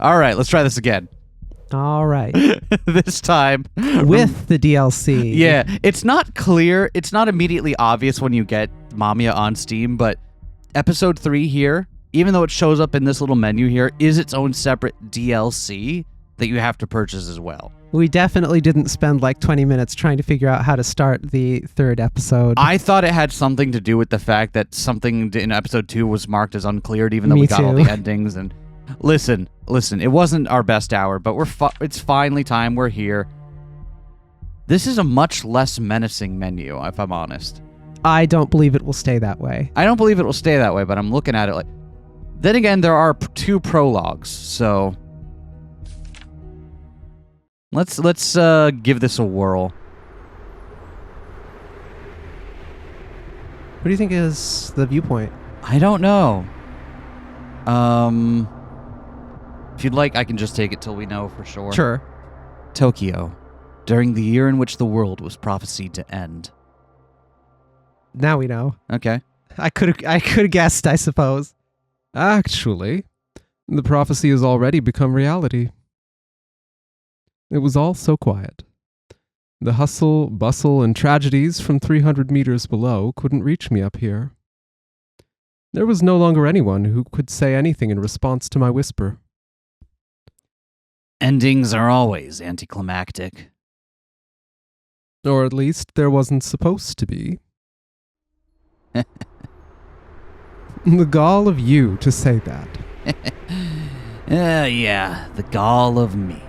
All right, let's try this again. All right. This time with the DLC. Yeah, it's not clear. It's not immediately obvious when you get MAMIYA on Steam, but episode 3 here, even though it shows up in this little menu here, is its own separate DLC that you have to purchase as well. We definitely didn't spend like 20 minutes trying to figure out how to start the 3rd episode. I thought it had something to do with the fact that something in episode 2 was marked as uncleared, even though we got all the endings. And listen, it wasn't our best hour, but it's finally time. We're here. This is a much less menacing menu, if I'm honest. I don't believe it will stay that way. I don't believe it will stay that way, but I'm looking at it like... Then again, there are 2 prologues, so... Let's give this a whirl. What do you think is the viewpoint? I don't know. If you'd like, I can just take it till we know for sure. Sure. Tokyo, during the year in which the world was prophesied to end. Now we know. Okay. I could have guessed, I suppose. Actually, the prophecy has already become reality. It was all so quiet. The hustle, bustle, and tragedies from 300 meters below couldn't reach me up here. There was no longer anyone who could say anything in response to my whisper. Endings are always anticlimactic. Or at least there wasn't supposed to be. The gall of you to say that. Yeah, the gall of me.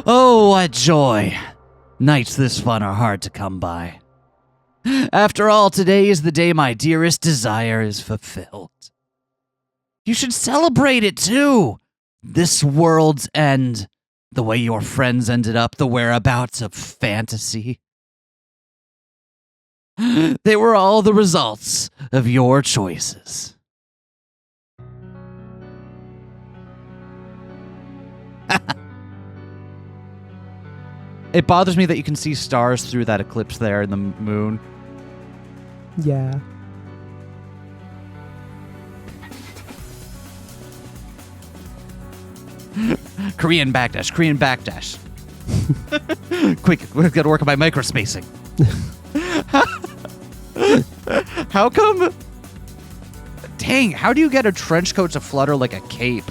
Oh, what joy. Nights this fun are hard to come by. After all, today is the day my dearest desire is fulfilled. You should celebrate it too. This world's end. The way your friends ended up, the whereabouts of fantasy. They were all the results of your choices. It bothers me that you can see stars through that eclipse there in the moon. Yeah. Korean backdash. Quick, we've got to work on my microspacing. How come? Dang, how do you get a trench coat to flutter like a cape?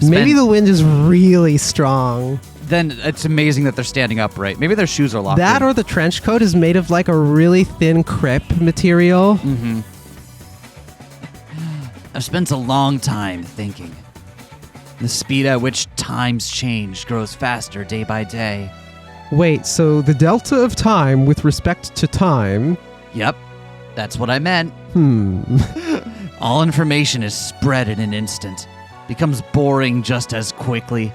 Maybe the wind is really strong. Then it's amazing that they're standing upright. Maybe their shoes are locked in. Or the trench coat is made of like a really thin crepe material. Mm-hmm. I've spent a long time thinking. The speed at which times change grows faster day by day. Wait, so the delta of time with respect to time... Yep, that's what I meant. All information is spread in an instant, becomes boring just as quickly,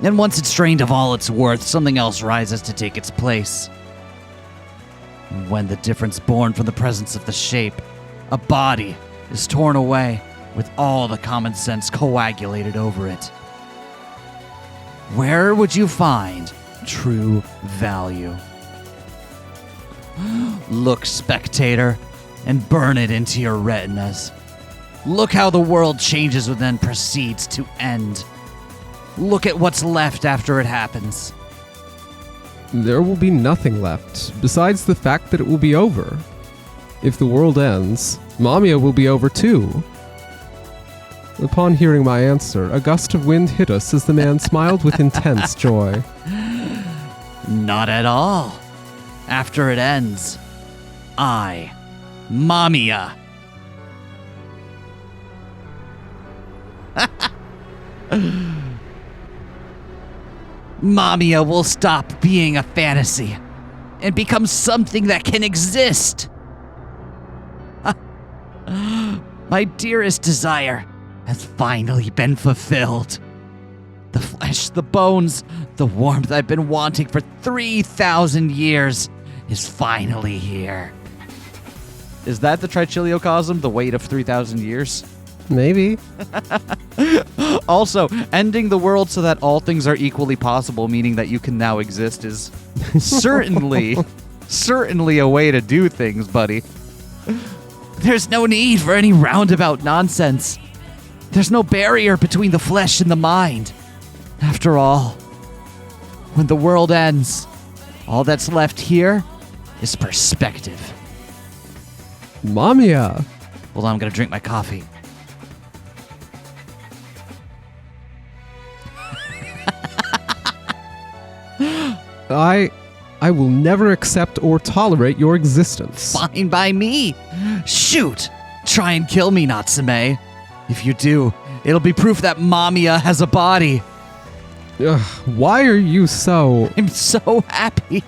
and once it's drained of all its worth, something else rises to take its place. When the difference born from the presence of the shape, a body, is torn away, with all the common sense coagulated over it. Where would you find true value? Look, spectator, and burn it into your retinas. Look how the world changes and then proceeds to end. Look at what's left after it happens. There will be nothing left, besides the fact that it will be over. If the world ends, MAMIYA will be over too. Upon hearing my answer, a gust of wind hit us as the man smiled with intense joy. Not at all. After it ends, I, MAMIYA. MAMIYA will stop being a fantasy and become something that can exist. My dearest desire has finally been fulfilled. The flesh, the bones, the warmth I've been wanting for 3,000 years is finally here. Is that the trichiliocosm, the weight of 3,000 years? Maybe. Also, ending the world so that all things are equally possible, meaning that you can now exist, is certainly a way to do things, buddy. There's no need for any roundabout nonsense. There's no barrier between the flesh and the mind. After all, when the world ends, all that's left here is perspective. MAMIYA! Hold on, I'm gonna drink my coffee. I will never accept or tolerate your existence. Fine by me. Shoot! Try and kill me, Natsume. If you do, it'll be proof that MAMIYA has a body. Ugh, why are you so... I'm so happy.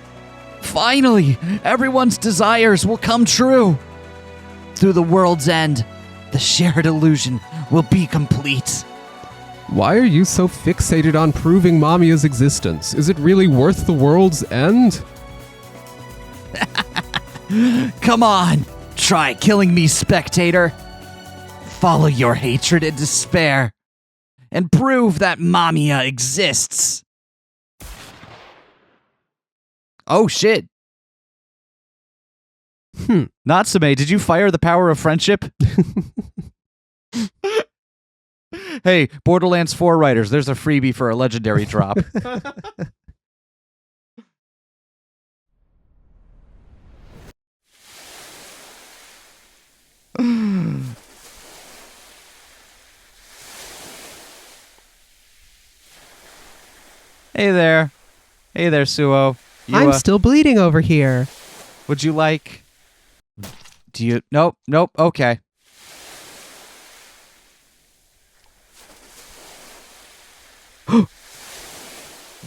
Finally, everyone's desires will come true. Through the world's end, the shared illusion will be complete. Why are you so fixated on proving MAMIYA's existence? Is it really worth the world's end? Come on, try killing me, spectator. Follow your hatred and despair, and prove that MAMIYA exists. Oh shit. Natsume, did you fire the power of friendship? Hey, Borderlands 4 writers, there's a freebie for a legendary drop. Hey there. Hey there, Suou. I'm still bleeding over here. Would you like... Do you... Nope, okay.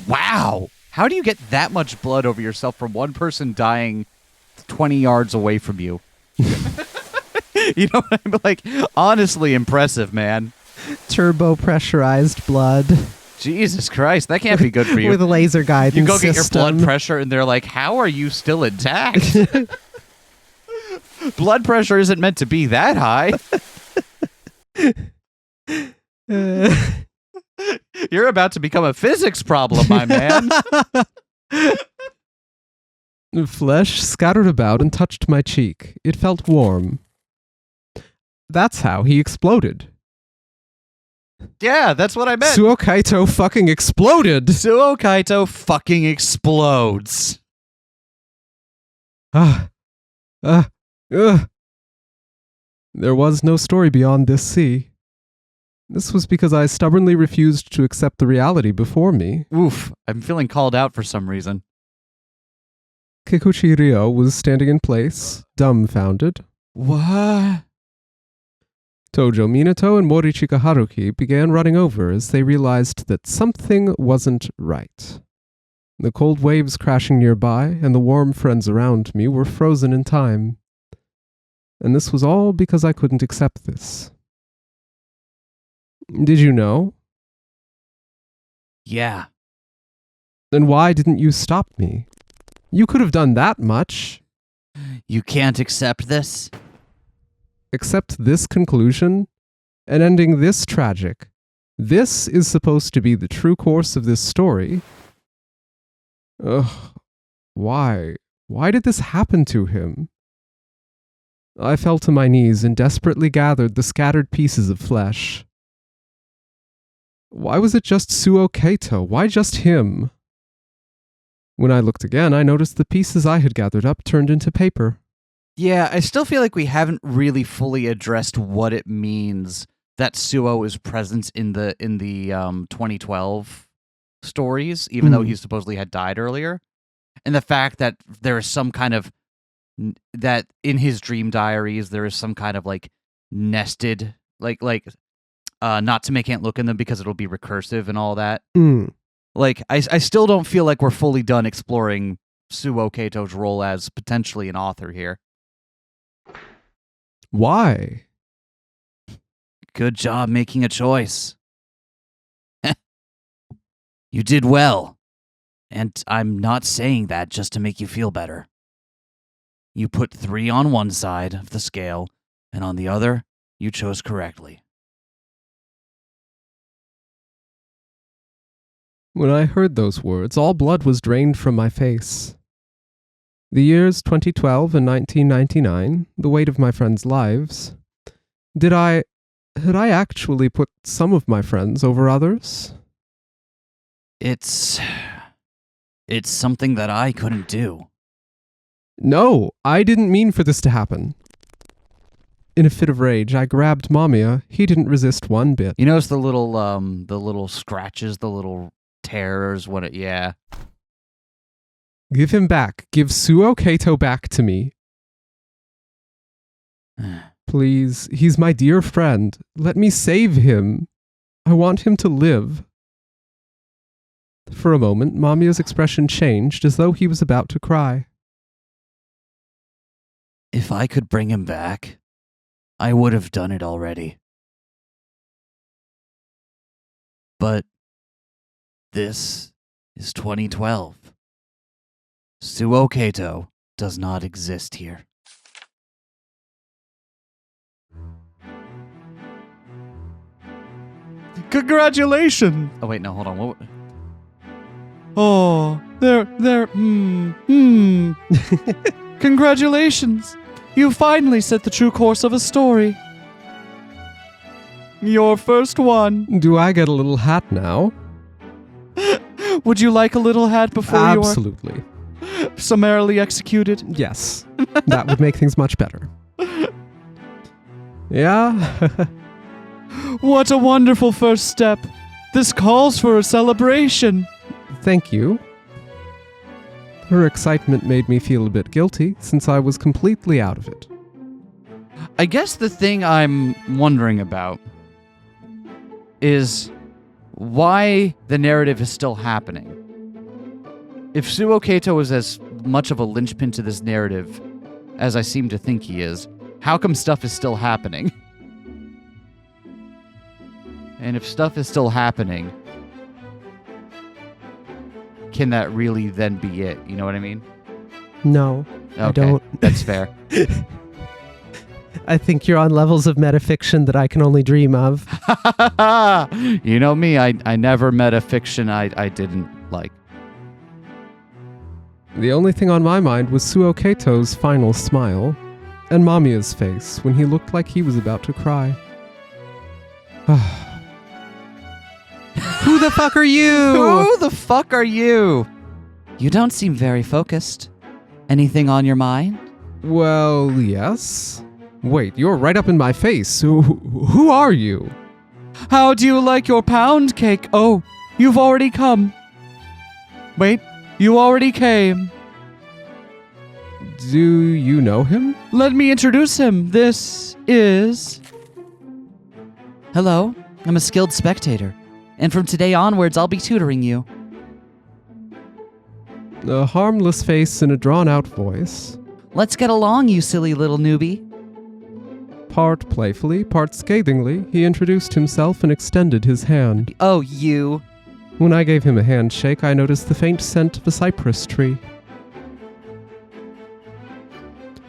Wow! How do you get that much blood over yourself from one person dying 20 yards away from you? You know what I'm like? Honestly impressive, man. Turbo pressurized blood. Jesus Christ, that can't be good for you. With a laser guidance You go get system. your blood pressure and they're like, how are you still intact? Blood pressure isn't meant to be that high. You're about to become a physics problem, my man. Flesh scattered about and touched my cheek. It felt warm. That's how he exploded. Yeah, that's what I meant. Suou Keito fucking exploded! Suou Keito fucking explodes. There was no story beyond this sea. This was because I stubbornly refused to accept the reality before me. Oof, I'm feeling called out for some reason. Kikuchi Ryo was standing in place, dumbfounded. What? Tojo Minato and Morichika Haruki began running over as they realized that something wasn't right. The cold waves crashing nearby and the warm friends around me were frozen in time. And this was all because I couldn't accept this. Did you know? Yeah. Then why didn't you stop me? You could have done that much. You can't accept this? Accept this conclusion? An ending this tragic? This is supposed to be the true course of this story? Ugh. Why? Why did this happen to him? I fell to my knees and desperately gathered the scattered pieces of flesh. Why was it just Suou Keito? Why just him? When I looked again, I noticed the pieces I had gathered up turned into paper. Yeah, I still feel like we haven't really fully addressed what it means that Suou is present in the 2012 stories, even though he supposedly had died earlier. And the fact that there is some kind of... that in his dream diaries, there is some kind of, like, nested... Natsume can't look in them because it'll be recursive and all that. Like, I still don't feel like we're fully done exploring Suou Keito's role as potentially an author here. Why? Good job making a choice. You did well. And I'm not saying that just to make you feel better. You put 3 on one side of the scale, and on the other, you chose correctly. When I heard those words, all blood was drained from my face. The years 2012 and 1999, the weight of my friends' lives. Had I actually put some of my friends over others? It's something that I couldn't do. No, I didn't mean for this to happen. In a fit of rage, I grabbed MAMIYA. He didn't resist one bit. You notice the little scratches, the little tears, yeah. Give him back. Give Suou Keito back to me. Please, he's my dear friend. Let me save him. I want him to live. For a moment, MAMIYA's expression changed as though he was about to cry. If I could bring him back, I would have done it already. But this is 2012. Suou Keito does not exist here. Congratulations! Oh wait, no, hold on. What? Oh, Congratulations! You finally set the true course of a story. Your first one. Do I get a little hat now? Would you like a little hat before Absolutely. you are summarily executed? Yes. That would make things much better. Yeah? What a wonderful first step. This calls for a celebration. Thank you. Her excitement made me feel a bit guilty, since I was completely out of it. I guess the thing I'm wondering about is why the narrative is still happening. If Suou Keito is as much of a linchpin to this narrative as I seem to think he is, how come stuff is still happening? And if stuff is still happening, can that really then be it? You know what I mean? No, Okay, I don't. That's fair. I think you're on levels of metafiction that I can only dream of. You know me, I never met a fiction I didn't like. The only thing on my mind was Suou Keito's final smile, and MAMIYA's face when he looked like he was about to cry. Who the fuck are you? Who the fuck are you? You don't seem very focused. Anything on your mind? Well, yes. Wait, you're right up in my face. Who are you? How do you like your pound cake? Oh, you've already come. Wait, you already came. Do you know him? Let me introduce him. This is... Hello, I'm a skilled spectator. And from today onwards, I'll be tutoring you. A harmless face and a drawn-out voice. Let's get along, you silly little newbie. Part playfully, part scathingly, he introduced himself and extended his hand. Oh, you. When I gave him a handshake, I noticed the faint scent of a cypress tree.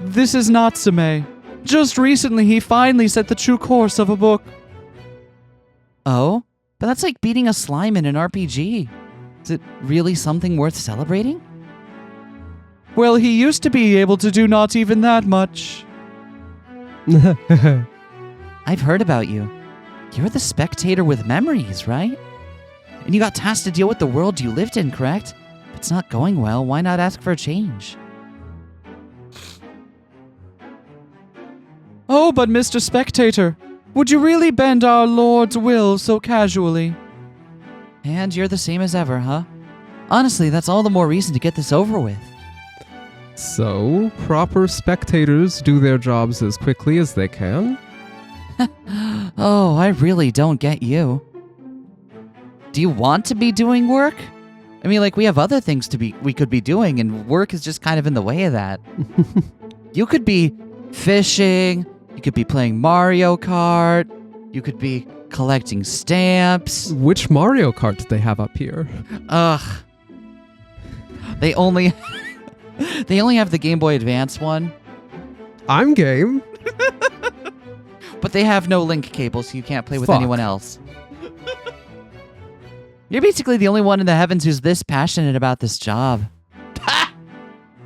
This is Natsume. Just recently, he finally set the true course of a book. Oh? But that's like beating a slime in an RPG. Is it really something worth celebrating? Well, he used to be able to do not even that much. I've heard about you. You're the spectator with memories, right? And you got tasked to deal with the world you lived in, correct? If it's not going well, why not ask for a change? Oh, but Mr. Spectator, would you really bend our Lord's will so casually? And you're the same as ever, huh? Honestly, that's all the more reason to get this over with. So, proper spectators do their jobs as quickly as they can? Oh, I really don't get you. Do you want to be doing work? I mean, like, we have other things we could be doing, and work is just kind of in the way of that. You could be fishing, you could be playing Mario Kart, you could be collecting stamps. Which Mario Kart do they have up here? Ugh. They only have the Game Boy Advance one, I'm game. but they have no link cable, so you can't play with Fuck. anyone else. You're basically the only one in the heavens who's this passionate about this job.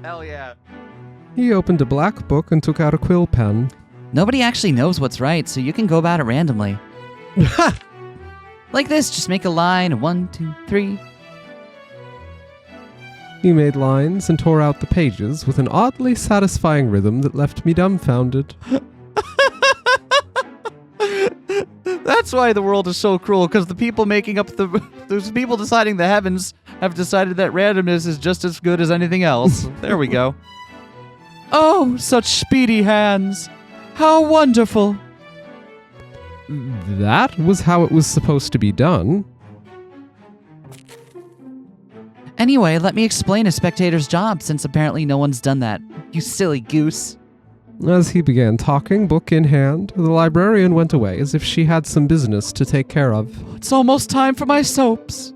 Hell yeah. He opened a black book and took out a quill pen. Nobody actually knows what's right, so you can go about it randomly. Like this, just make a line, 1, 2, 3. He made lines and tore out the pages with an oddly satisfying rhythm that left me dumbfounded. That's why the world is so cruel, because the people making up those people deciding the heavens have decided that randomness is just as good as anything else. There we go. Oh, such speedy hands. How wonderful. That was how it was supposed to be done. Anyway, let me explain a spectator's job, since apparently no one's done that. You silly goose. As he began talking, book in hand, the librarian went away as if she had some business to take care of. It's almost time for my soaps.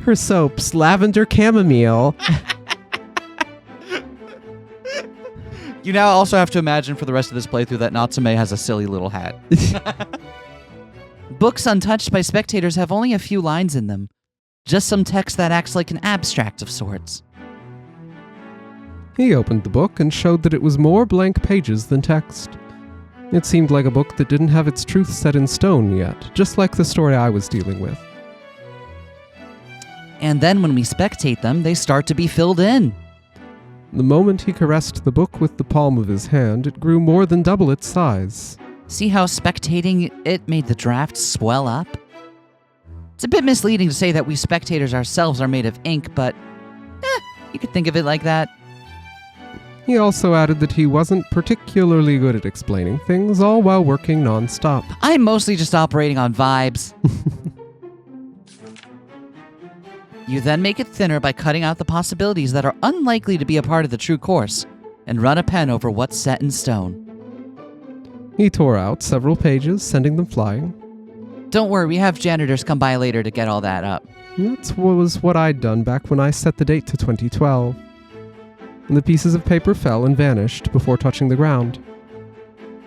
Her soaps, lavender chamomile. You now also have to imagine for the rest of this playthrough that Natsume has a silly little hat. Books untouched by spectators have only a few lines in them. Just some text that acts like an abstract of sorts. He opened the book and showed that it was more blank pages than text. It seemed like a book that didn't have its truth set in stone yet, just like the story I was dealing with. And then when we spectate them, they start to be filled in. The moment he caressed the book with the palm of his hand, it grew more than double its size. See how spectating it made the draft swell up? It's a bit misleading to say that we spectators ourselves are made of ink, but you could think of it like that. He also added that he wasn't particularly good at explaining things, all while working non-stop. I'm mostly just operating on vibes. You then make it thinner by cutting out the possibilities that are unlikely to be a part of the true course, and run a pen over what's set in stone. He tore out several pages, sending them flying. Don't worry, we have janitors come by later to get all that up. That was what I'd done back when I set the date to 2012. And the pieces of paper fell and vanished before touching the ground.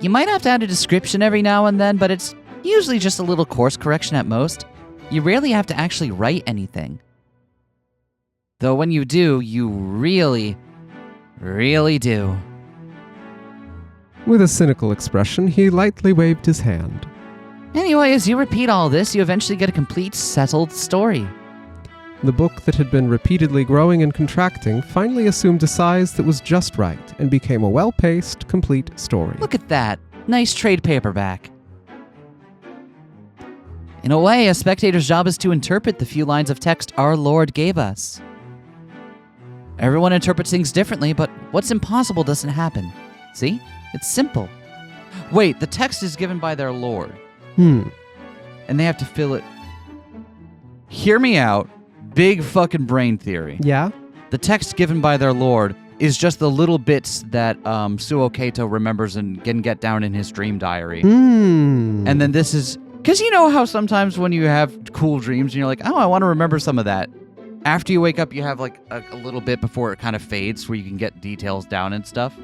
You might have to add a description every now and then, but it's usually just a little course correction at most. You rarely have to actually write anything. Though when you do, you really, really do. With a cynical expression, he lightly waved his hand. Anyway, as you repeat all this, you eventually get a complete, settled story. The book that had been repeatedly growing and contracting finally assumed a size that was just right and became a well-paced, complete story. Look at that. Nice trade paperback. In a way, a spectator's job is to interpret the few lines of text our Lord gave us. Everyone interprets things differently, but what's impossible doesn't happen. See? It's simple. Wait, the text is given by their Lord. And they have to fill it. Hear me out. Big fucking brain theory. Yeah? The text given by their Lord is just the little bits that Suou Keito remembers and can get down in his dream diary. And then this is... Because you know how sometimes when you have cool dreams and you're like, oh, I want to remember some of that. After you wake up, you have like a little bit before it kind of fades where you can get details down and stuff.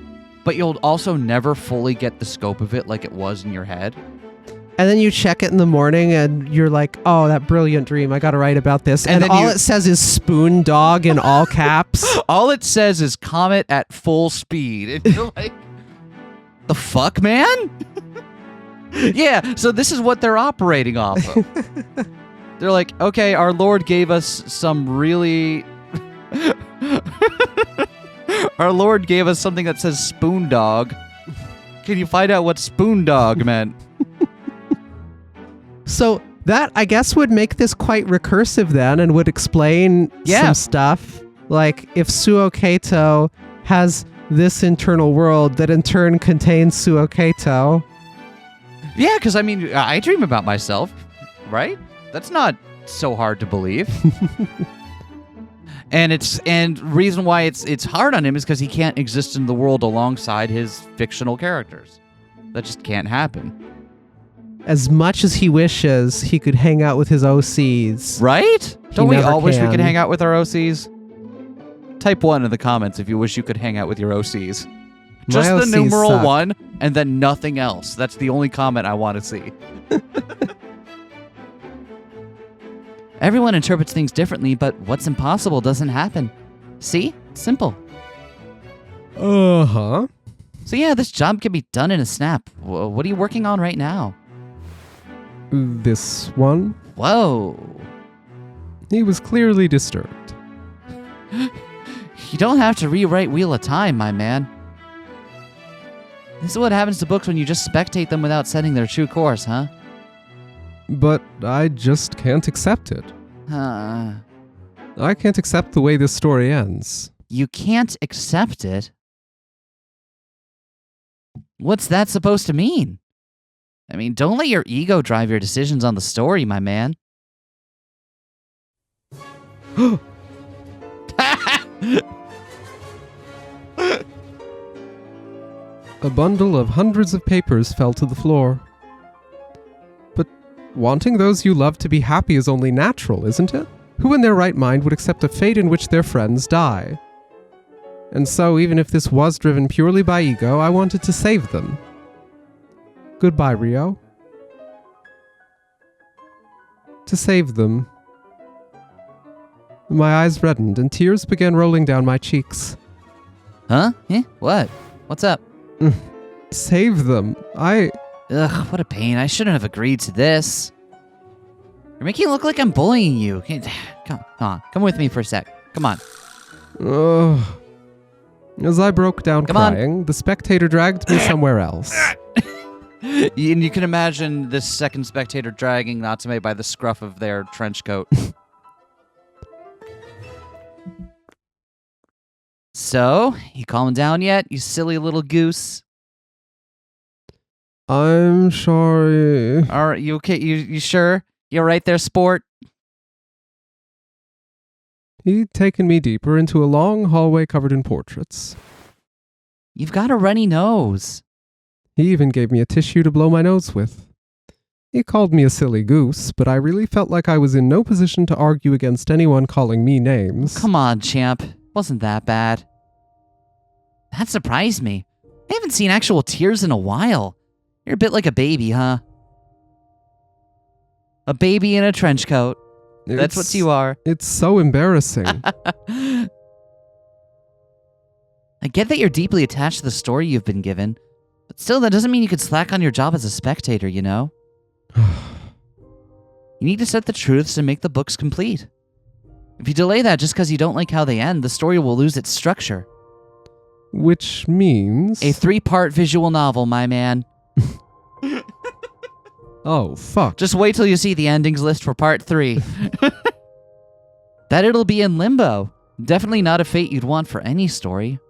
But you'll also never fully get the scope of it like it was in your head. And then you check it in the morning and you're like, oh, that brilliant dream. I got to write about this. And all it says is spoon dog in all caps. All it says is comet at full speed. And you're like, the fuck, man? Yeah, so this is what they're operating off of. They're like, okay, our Lord gave us some really... Our Lord gave us something that says spoon dog. Can you find out what spoon dog meant? So that, I guess, would make this quite recursive then and would explain some stuff. Like if Suou Keito has this internal world that in turn contains Suou Keito. Yeah, because I mean, I dream about myself, right? That's not so hard to believe. And reason why it's hard on him is because he can't exist in the world alongside his fictional characters. That just can't happen. As much as he wishes, he could hang out with his OCs. Right? Don't we never all wish we can. could hang out with our OCs? Type 1 in the comments if you wish you could hang out with your OCs. Just the OCs numeral suck. 1 and then nothing else. That's the only comment I want to see. Everyone interprets things differently, but what's impossible doesn't happen. See? It's simple. Uh-huh. So yeah, this job can be done in a snap. What are you working on right now? This one? Whoa. He was clearly disturbed. You don't have to rewrite Wheel of Time, my man. This is what happens to books when you just spectate them without setting their true course, huh? But I just can't accept it. I can't accept the way this story ends. You can't accept it? What's that supposed to mean? I mean, don't let your ego drive your decisions on the story, my man. A bundle of hundreds of papers fell to the floor. But wanting those you love to be happy is only natural, isn't it? Who in their right mind would accept a fate in which their friends die? And so, even if this was driven purely by ego, I wanted to save them. Goodbye, Rio. To save them. My eyes reddened and tears began rolling down my cheeks. Huh? Eh? What? What's up? Save them. Ugh, what a pain. I shouldn't have agreed to this. You're making it look like I'm bullying you. Come on. Come with me for a sec. Come on. Ugh. As I broke down Come on. crying, the spectator dragged me somewhere else. And you can imagine this second spectator dragging Natsume by the scruff of their trench coat. So, you calming down yet, you silly little goose? I'm sorry. All right, you okay? You sure? You right there, sport? He'd taken me deeper into a long hallway covered in portraits. You've got a runny nose. He even gave me a tissue to blow my nose with. He called me a silly goose, but I really felt like I was in no position to argue against anyone calling me names. Come on, champ. Wasn't that bad. That surprised me. I haven't seen actual tears in a while. You're a bit like a baby, huh? A baby in a trench coat. That's what you are. It's so embarrassing. I get that you're deeply attached to the story you've been given, but still, that doesn't mean you could slack on your job as a spectator, you know? You need to set the truths and make the books complete. If you delay that just because you don't like how they end, the story will lose its structure. Which means... A 3-part visual novel, my man. Oh, fuck. Just wait till you see the endings list for part 3. That it'll be in limbo. Definitely not a fate you'd want for any story.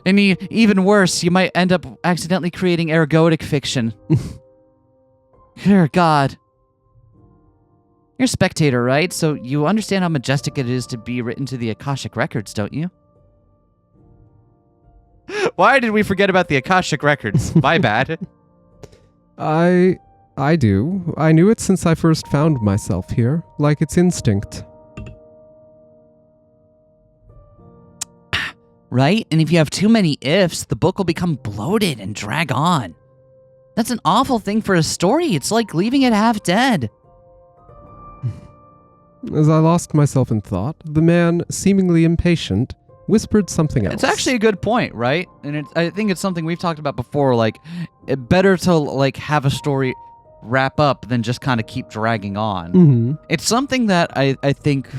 And even worse, you might end up accidentally creating ergodic fiction. Dear God. You're a spectator, right? So you understand how majestic it is to be written to the Akashic Records, don't you? Why did we forget about the Akashic Records? My bad. I do. I knew it since I first found myself here, like it's instinct. Right? And if you have too many ifs, the book will become bloated and drag on. That's an awful thing for a story. It's like leaving it half dead. As I lost myself in thought, the man, seemingly impatient, whispered something else. It's actually a good point, right? And I think it's something we've talked about before, like, better to, like, have a story wrap up than just kind of keep dragging on. Mm-hmm. It's something that I think,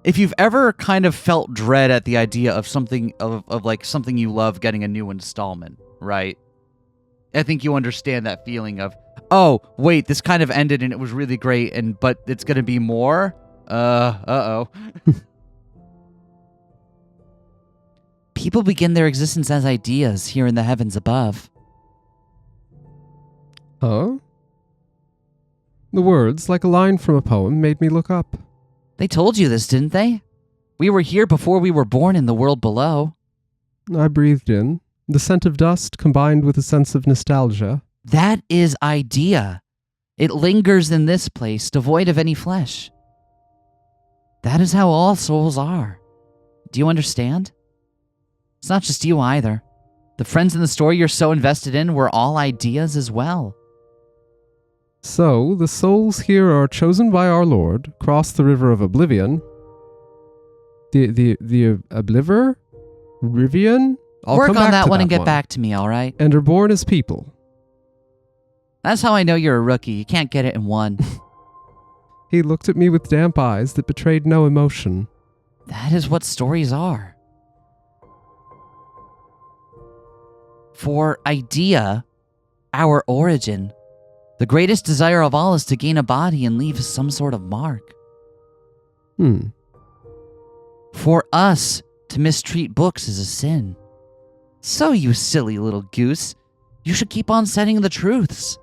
if you've ever kind of felt dread at the idea of something, of like, something you love getting a new installment, right? I think you understand that feeling of, oh, wait, this kind of ended and it was really great, but it's gonna be more? Uh-oh. People begin their existence as ideas here in the heavens above. Huh? The words, like a line from a poem, made me look up. They told you this, didn't they? We were here before we were born in the world below. I breathed in, the scent of dust combined with a sense of nostalgia. That is idea. It lingers in this place, devoid of any flesh. That is how all souls are. Do you understand? It's not just you either. The friends in the story you're so invested in were all ideas as well. So, the souls here are chosen by our Lord, cross the river of oblivion. The Obliver? Rivian? I'll Work come on back that to one and get back to me, all right? And are born as people. That's how I know you're a rookie. You can't get it in one. He looked at me with damp eyes that betrayed no emotion. That is what stories are. For idea, our origin, the greatest desire of all is to gain a body and leave some sort of mark. For us, to mistreat books is a sin. So, you silly little goose, you should keep on setting the truths.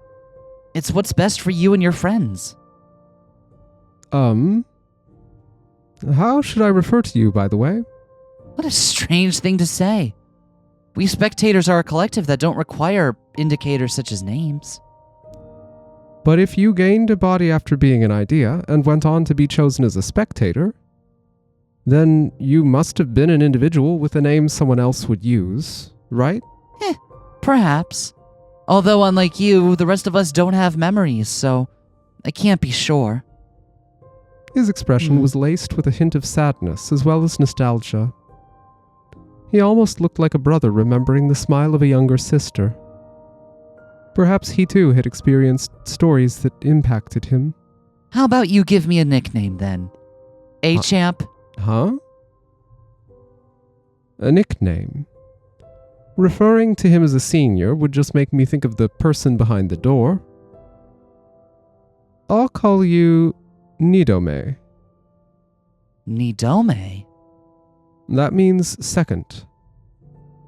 It's what's best for you and your friends. How should I refer to you, by the way? What a strange thing to say. We spectators are a collective that don't require indicators such as names. But if you gained a body after being an idea and went on to be chosen as a spectator, then you must have been an individual with a name someone else would use, right? Perhaps. Although, unlike you, the rest of us don't have memories, so I can't be sure. His expression was laced with a hint of sadness as well as nostalgia. He almost looked like a brother remembering the smile of a younger sister. Perhaps he too had experienced stories that impacted him. How about you give me a nickname then? A-Champ? Huh? A nickname. Referring to him as a senior would just make me think of the person behind the door. I'll call you Nidome. Nidome? That means second.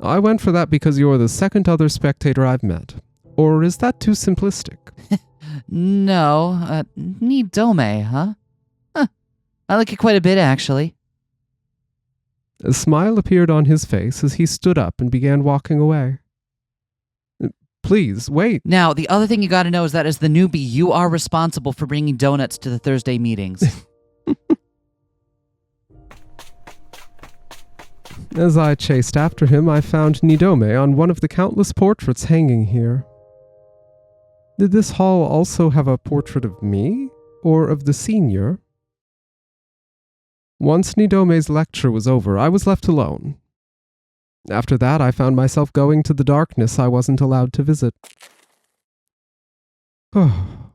I went for that because you're the second other spectator I've met. Or is that too simplistic? No, Nidome, huh? I like it quite a bit, actually. A smile appeared on his face as he stood up and began walking away. Please, wait. Now, the other thing you gotta know is that as the newbie, you are responsible for bringing donuts to the Thursday meetings. As I chased after him, I found Nidome on one of the countless portraits hanging here. Did this hall also have a portrait of me, or of the senior? Once Nidome's lecture was over, I was left alone. After that, I found myself going to the darkness I wasn't allowed to visit. Oh,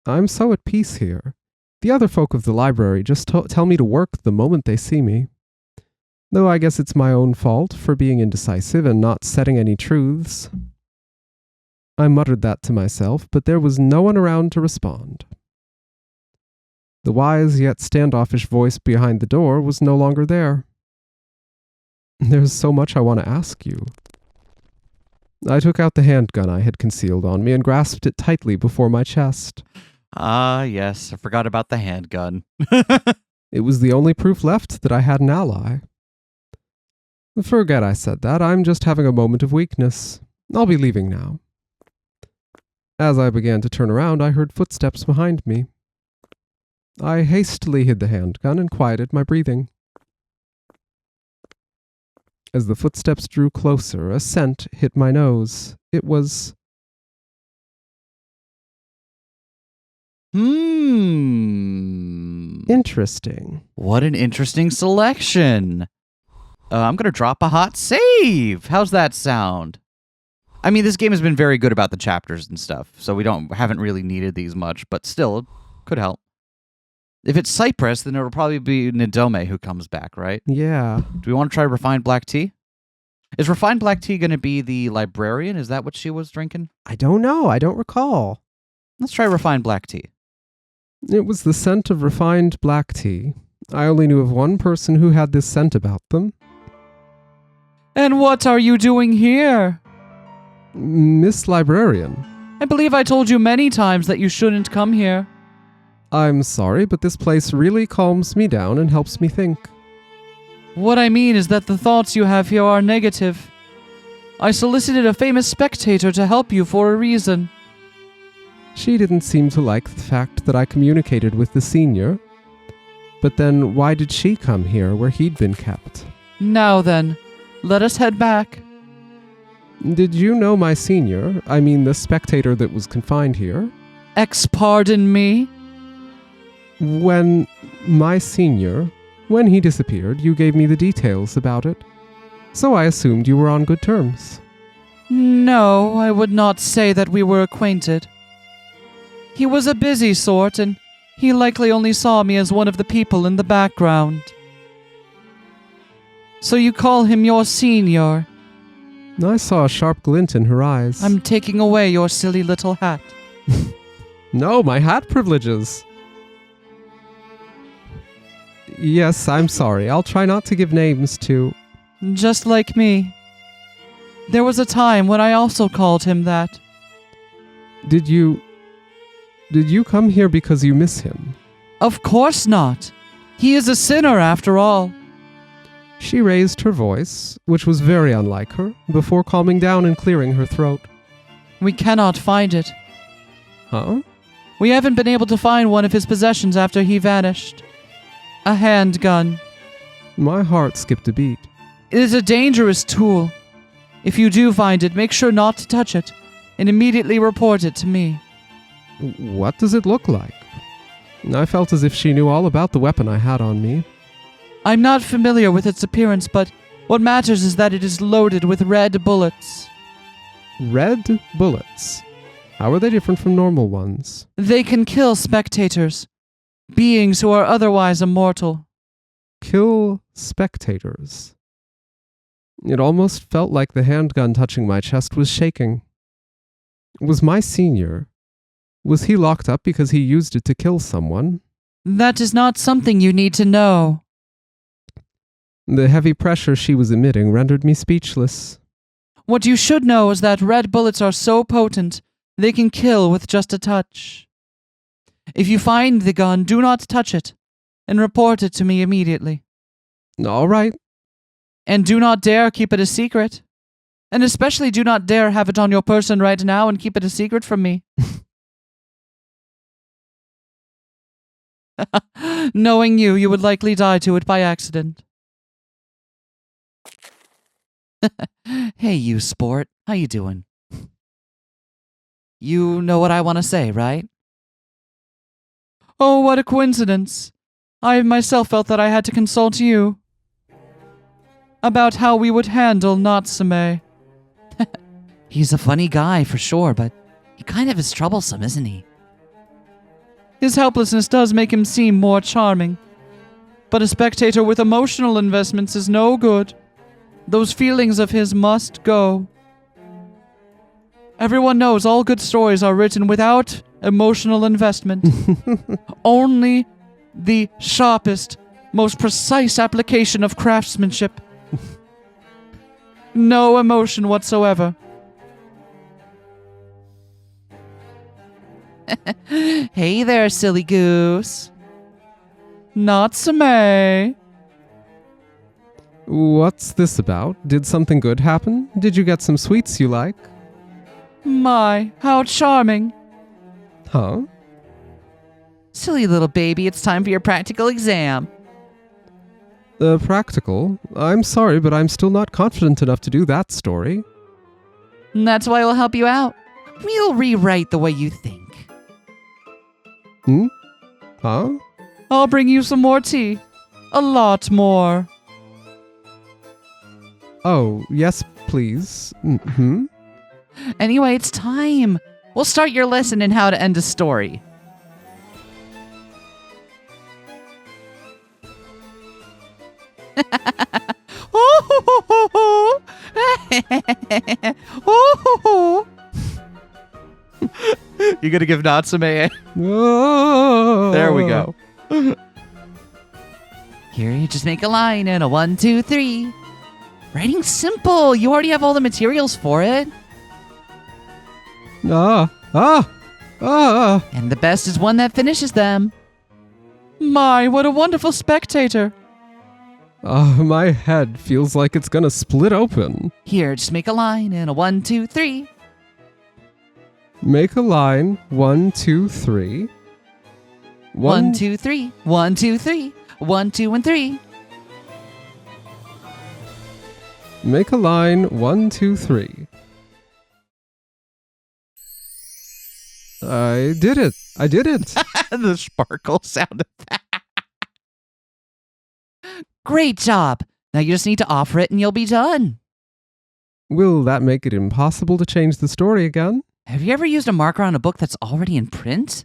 I'm so at peace here. The other folk of the library just tell me to work the moment they see me. Though I guess it's my own fault for being indecisive and not setting any truths. I muttered that to myself, but there was no one around to respond. The wise yet standoffish voice behind the door was no longer there. There's so much I want to ask you. I took out the handgun I had concealed on me and grasped it tightly before my chest. Ah, yes, I forgot about the handgun. It was the only proof left that I had an ally. Forget I said that, I'm just having a moment of weakness. I'll be leaving now. As I began to turn around, I heard footsteps behind me. I hastily hid the handgun and quieted my breathing. As the footsteps drew closer, a scent hit my nose. It was... Interesting. What an interesting selection. I'm going to drop a hot save. How's that sound? I mean, this game has been very good about the chapters and stuff, so we haven't really needed these much, but still, it could help. If it's Cypress, then it'll probably be Nidome who comes back, right? Yeah. Do we want to try Refined Black Tea? Is Refined Black Tea going to be the librarian? Is that what she was drinking? I don't know. I don't recall. Let's try Refined Black Tea. It was the scent of refined black tea. I only knew of one person who had this scent about them. And what are you doing here? Miss Librarian. I believe I told you many times that you shouldn't come here. I'm sorry, but this place really calms me down and helps me think. What I mean is that the thoughts you have here are negative. I solicited a famous spectator to help you for a reason. She didn't seem to like the fact that I communicated with the senior. But then why did she come here where he'd been kept? Now then, Let us head back. Did you know my senior, I mean the spectator that was confined here? Pardon me? When my senior, when he disappeared, you gave me the details about it. So I assumed you were on good terms. No, I would not say that we were acquainted. He was a busy sort, and he likely only saw me as one of the people in the background. So you call him your senior? I saw a sharp glint in her eyes. I'm taking away your silly little hat. No, my hat privileges. Yes, I'm sorry. I'll try not to give names to... Just like me. There was a time when I also called him that. Did you come here because you miss him? Of course not. He is a sinner after all. She raised her voice, which was very unlike her, before calming down and clearing her throat. We cannot find it. Huh? We haven't been able to find one of his possessions after he vanished. A handgun. My heart skipped a beat. It is a dangerous tool. If you do find it, make sure not to touch it, and immediately report it to me. What does it look like? I felt as if she knew all about the weapon I had on me. I'm not familiar with its appearance, but what matters is that it is loaded with red bullets. Red bullets? How are they different from normal ones? They can kill spectators, beings who are otherwise immortal. Kill spectators. It almost felt like the handgun touching my chest was shaking. Was my senior... Was he locked up because he used it to kill someone? That is not something you need to know. The heavy pressure she was emitting rendered me speechless. What you should know is that red bullets are so potent, they can kill with just a touch. If you find the gun, do not touch it, and report it to me immediately. All right. And do not dare keep it a secret. And especially do not dare have it on your person right now and keep it a secret from me. Knowing you, you would likely die to it by accident. Hey, you sport. How you doing? You know what I want to say, right? Oh, what a coincidence. I myself felt that I had to consult you about how we would handle Natsume. He's a funny guy, for sure, but he kind of is troublesome, isn't he? His helplessness does make him seem more charming. But a spectator with emotional investments is no good. Those feelings of his must go. Everyone knows all good stories are written without emotional investment. Only the sharpest, most precise application of craftsmanship. No emotion whatsoever. Hey there, silly goose. Natsume. What's this about? Did something good happen? Did you get some sweets you like? My, how charming. Huh? Silly little baby, it's time for your practical exam. Practical? I'm sorry, but I'm still not confident enough to do that story. And that's why we'll help you out. We'll rewrite the way you think. Hmm? Huh? I'll bring you some more tea. A lot more. Oh, yes, please. Mm-hmm. Anyway, it's time. We'll start your lesson in how to end a story. You gonna give Natsume a... Whoa. There we go. Here, you just make a line and a 1, 2, 3. Writing's simple. You already have all the materials for it. Ah. And the best is one that finishes them. My, what a wonderful spectator. My head feels like it's gonna split open. Here, just make a line and a 1, 2, 3. Make a line. 1, 2, 3. 1, 2, 3. 1, 2, 3. 1, 2, and 3. Make a line 1, 2, 3. I did it. I did it. The sparkle sound effect. Great job. Now you just need to offer it and you'll be done. Will that make it impossible to change the story again? Have you ever used a marker on a book that's already in print?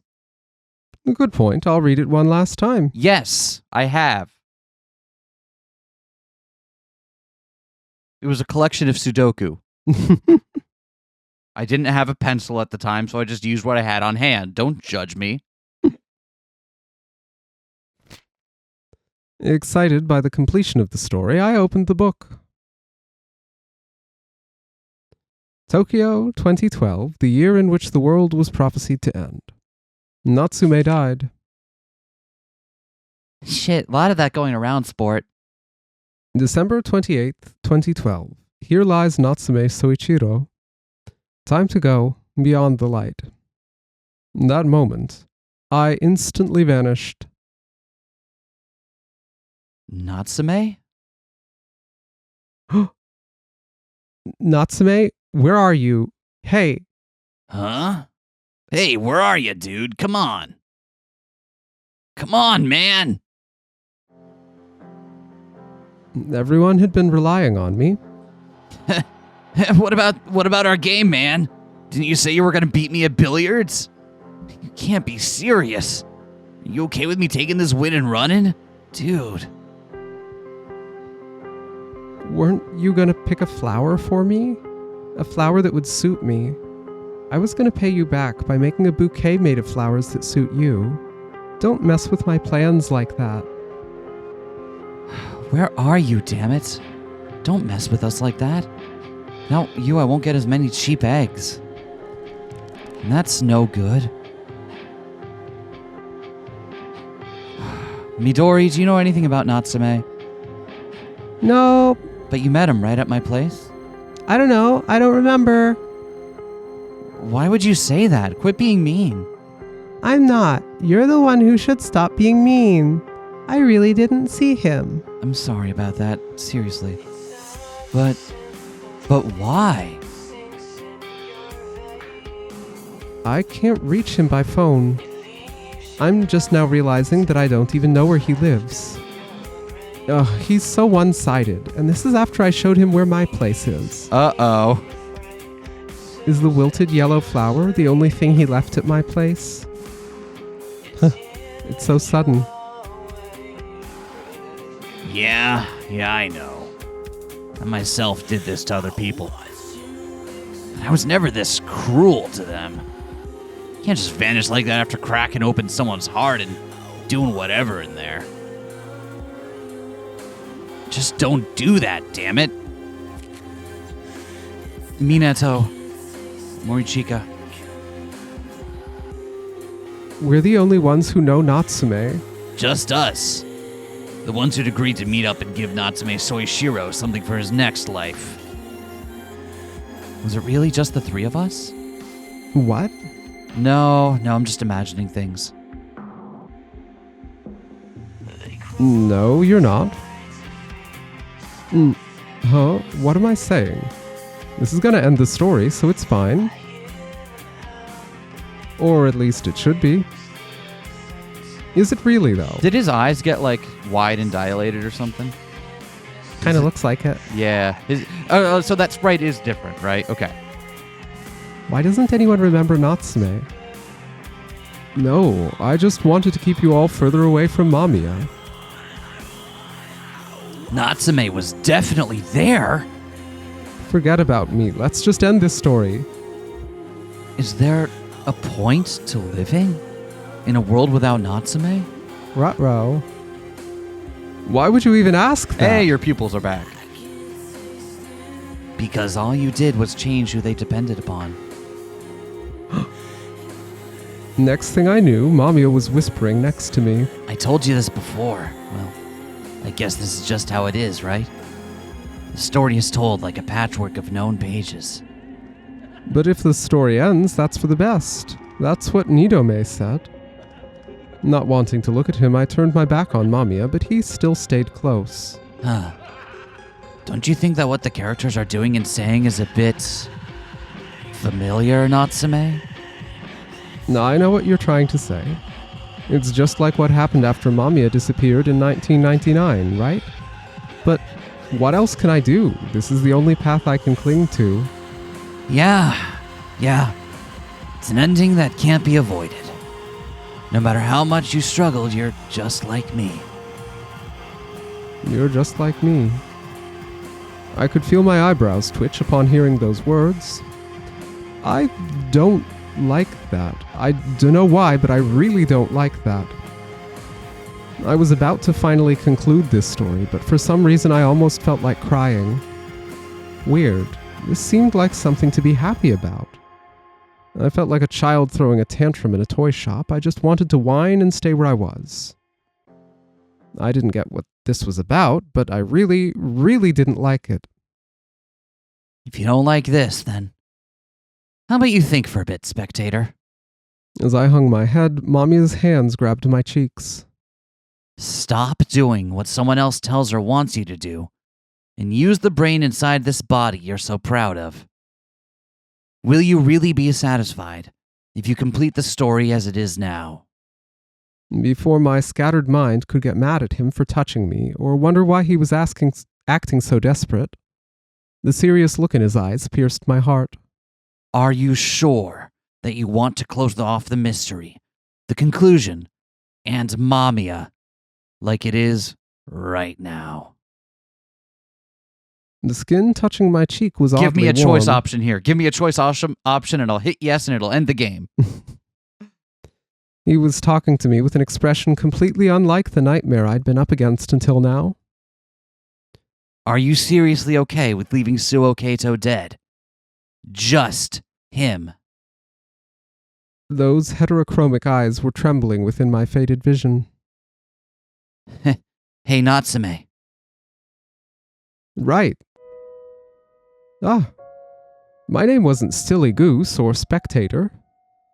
Good point. I'll read it one last time. Yes, I have. It was a collection of Sudoku. I didn't have a pencil at the time, so I just used what I had on hand. Don't judge me. Excited by the completion of the story, I opened the book. Tokyo, 2012, the year in which the world was prophesied to end. Natsume died. Shit, a lot of that going around, sport. December 28th, 2012. Here lies Natsume Souichirou. Time to go beyond the light. In that moment, I instantly vanished. Natsume? Natsume, where are you? Hey. Huh? Hey, where are you, dude? Come on. Come on, man. Everyone had been relying on me. What about our game, man? Didn't you say you were gonna beat me at billiards? You can't be serious. Are you okay with me taking this win and running? Dude. Weren't you gonna pick a flower for me? A flower that would suit me. I was gonna pay you back by making a bouquet made of flowers that suit you. Don't mess with my plans like that. Where are you, damn it? Don't mess with us like that. Now, I won't get as many cheap eggs. And that's no good. Midori, do you know anything about Natsume? No, But you met him right at my place? I don't know. I don't remember. Why would you say that? Quit being mean. I'm not. You're the one who should stop being mean. I really didn't see him. I'm sorry about that, seriously. But why? I can't reach him by phone. I'm just now realizing that I don't even know where he lives. Ugh, he's so one-sided, and this is after I showed him where my place is. Uh-oh. Is the wilted yellow flower the only thing he left at my place? It's so sudden. Yeah, I know. I myself did this to other people. I was never this cruel to them. You can't just vanish like that after cracking open someone's heart and doing whatever in there. Just don't do that, damn it. Minato, Morichika. We're the only ones who know Natsume. Just us. The ones who'd agreed to meet up and give Natsume Souichirou something for his next life. Was it really just the three of us? What? No, I'm just imagining things. No, you're not. Huh? What am I saying? This is gonna end the story, so it's fine. Or at least it should be. Is it really, though? Did his eyes get, like, wide and dilated or something? Kind of looks like it. Yeah. So that sprite is different, right? Okay. Why doesn't anyone remember Natsume? No, I just wanted to keep you all further away from Mamiya. Natsume was definitely there. Forget about me. Let's just end this story. Is there a point to living in a world without Natsume? Ruh-roh. Why would you even ask that? Hey, your pupils are back. Because all you did was change who they depended upon. Next thing I knew, Mamiya was whispering next to me. I told you this before. Well, I guess this is just how it is, right? The story is told like a patchwork of known pages. But if the story ends, that's for the best. That's what Nidome said. Not wanting to look at him, I turned my back on Mamiya, but he still stayed close. Huh. Don't you think that what the characters are doing and saying is a bit familiar, Natsume? Now, I know what you're trying to say. It's just like what happened after MAMIYA disappeared in 1999, right? But what else can I do? This is the only path I can cling to. Yeah. It's an ending that can't be avoided. No matter how much you struggled, you're just like me. You're just like me. I could feel my eyebrows twitch upon hearing those words. I don't like that. I don't know why, but I really don't like that. I was about to finally conclude this story, but for some reason I almost felt like crying. Weird. This seemed like something to be happy about. I felt like a child throwing a tantrum in a toy shop. I just wanted to whine and stay where I was. I didn't get what this was about, but I really, really didn't like it. If you don't like this, then how about you think for a bit, spectator? As I hung my head, MAMIYA's hands grabbed my cheeks. Stop doing what someone else tells or wants you to do, and use the brain inside this body you're so proud of. Will you really be satisfied if you complete the story as it is now? Before my scattered mind could get mad at him for touching me or wonder why he was acting so desperate, the serious look in his eyes pierced my heart. Are you sure that you want to close off the mystery, the conclusion, and MAMIYA like it is right now? The skin touching my cheek was oddly warm. Give me a choice option here. Give me a choice option and I'll hit yes and it'll end the game. He was talking to me with an expression completely unlike the nightmare I'd been up against until now. Are you seriously okay with leaving Suou Keito dead? Just him. Those heterochromic eyes were trembling within my faded vision. Hey, Natsume. Right. Ah. My name wasn't Silly Goose or Spectator.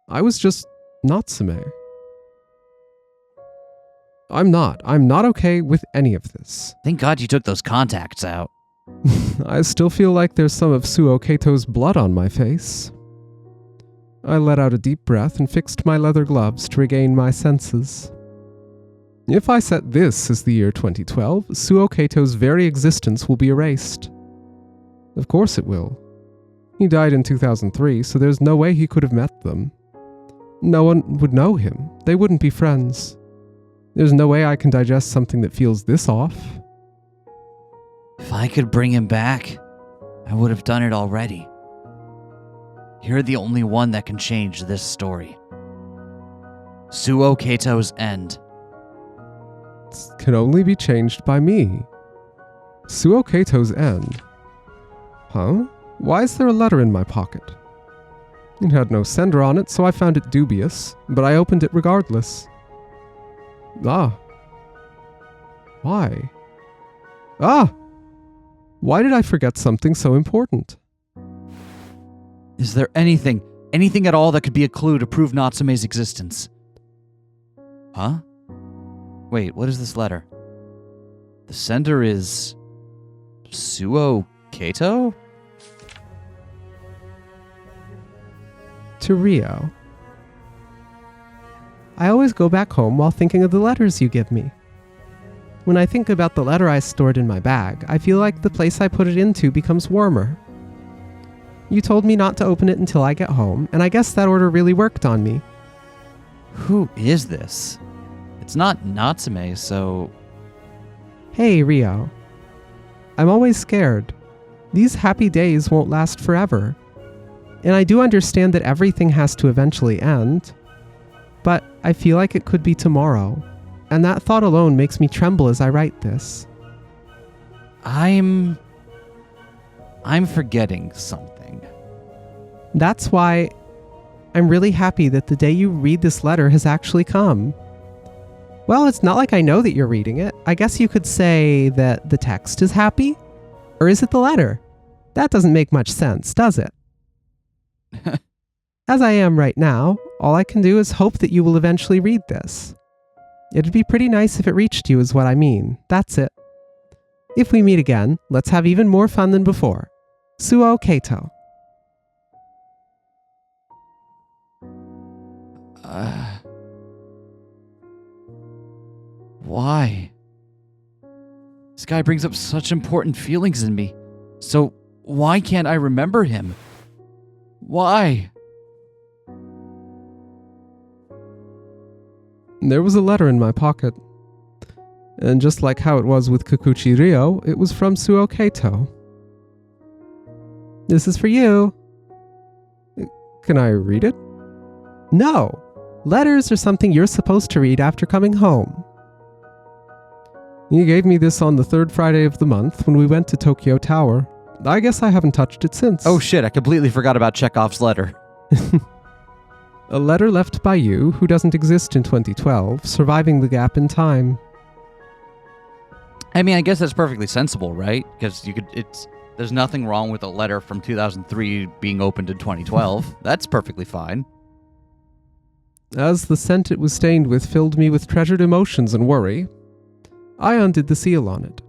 I was just Natsume. I'm not okay with any of this. Thank God you took those contacts out. I still feel like there's some of Suou Keito's blood on my face. I let out a deep breath and fixed my leather gloves to regain my senses. If I set this as the year 2012, Suou Keito's very existence will be erased. Of course it will. He died in 2003, so there's no way he could have met them. No one would know him. They wouldn't be friends. There's no way I can digest something that feels this off. If I could bring him back, I would have done it already. You're the only one that can change this story. Suou Keito's end. It can only be changed by me. Suou Keito's end. Huh? Why is there a letter in my pocket? It had no sender on it, so I found it dubious, but I opened it regardless. Ah. Why? Ah! Why did I forget something so important? Is there anything at all that could be a clue to prove Natsume's existence? Huh? Wait, what is this letter? The sender is Suou Keito? To Rio. I always go back home while thinking of the letters you give me. When I think about the letter I stored in my bag, I feel like the place I put it into becomes warmer. You told me not to open it until I get home, and I guess that order really worked on me. Who is this? It's not Natsume, so... Hey, Rio. I'm always scared. These happy days won't last forever. And I do understand that everything has to eventually end. But I feel like it could be tomorrow. And that thought alone makes me tremble as I write this. I'm forgetting something. That's why I'm really happy that the day you read this letter has actually come. Well, it's not like I know that you're reading it. I guess you could say that the text is happy? Or is it the letter? That doesn't make much sense, does it? As I am right now, all I can do is hope that you will eventually read this. It'd be pretty nice if it reached you is what I mean. That's it. If we meet again, let's have even more fun than before. Suou Keito. Why? This guy brings up such important feelings in me. So why can't I remember him? Why? There was a letter in my pocket. And just like how it was with Kikuchi Ryo, it was from Suou Keito. This is for you. Can I read it? No. Letters are something you're supposed to read after coming home. You gave me this on the third Friday of the month when we went to Tokyo Tower. I guess I haven't touched it since. Oh shit, I completely forgot about Chekhov's letter. A letter left by you who doesn't exist in 2012, surviving the gap in time. I mean, I guess that's perfectly sensible, right? Because there's nothing wrong with a letter from 2003 being opened in 2012. That's perfectly fine. As the scent it was stained with filled me with treasured emotions and worry, I undid the seal on it.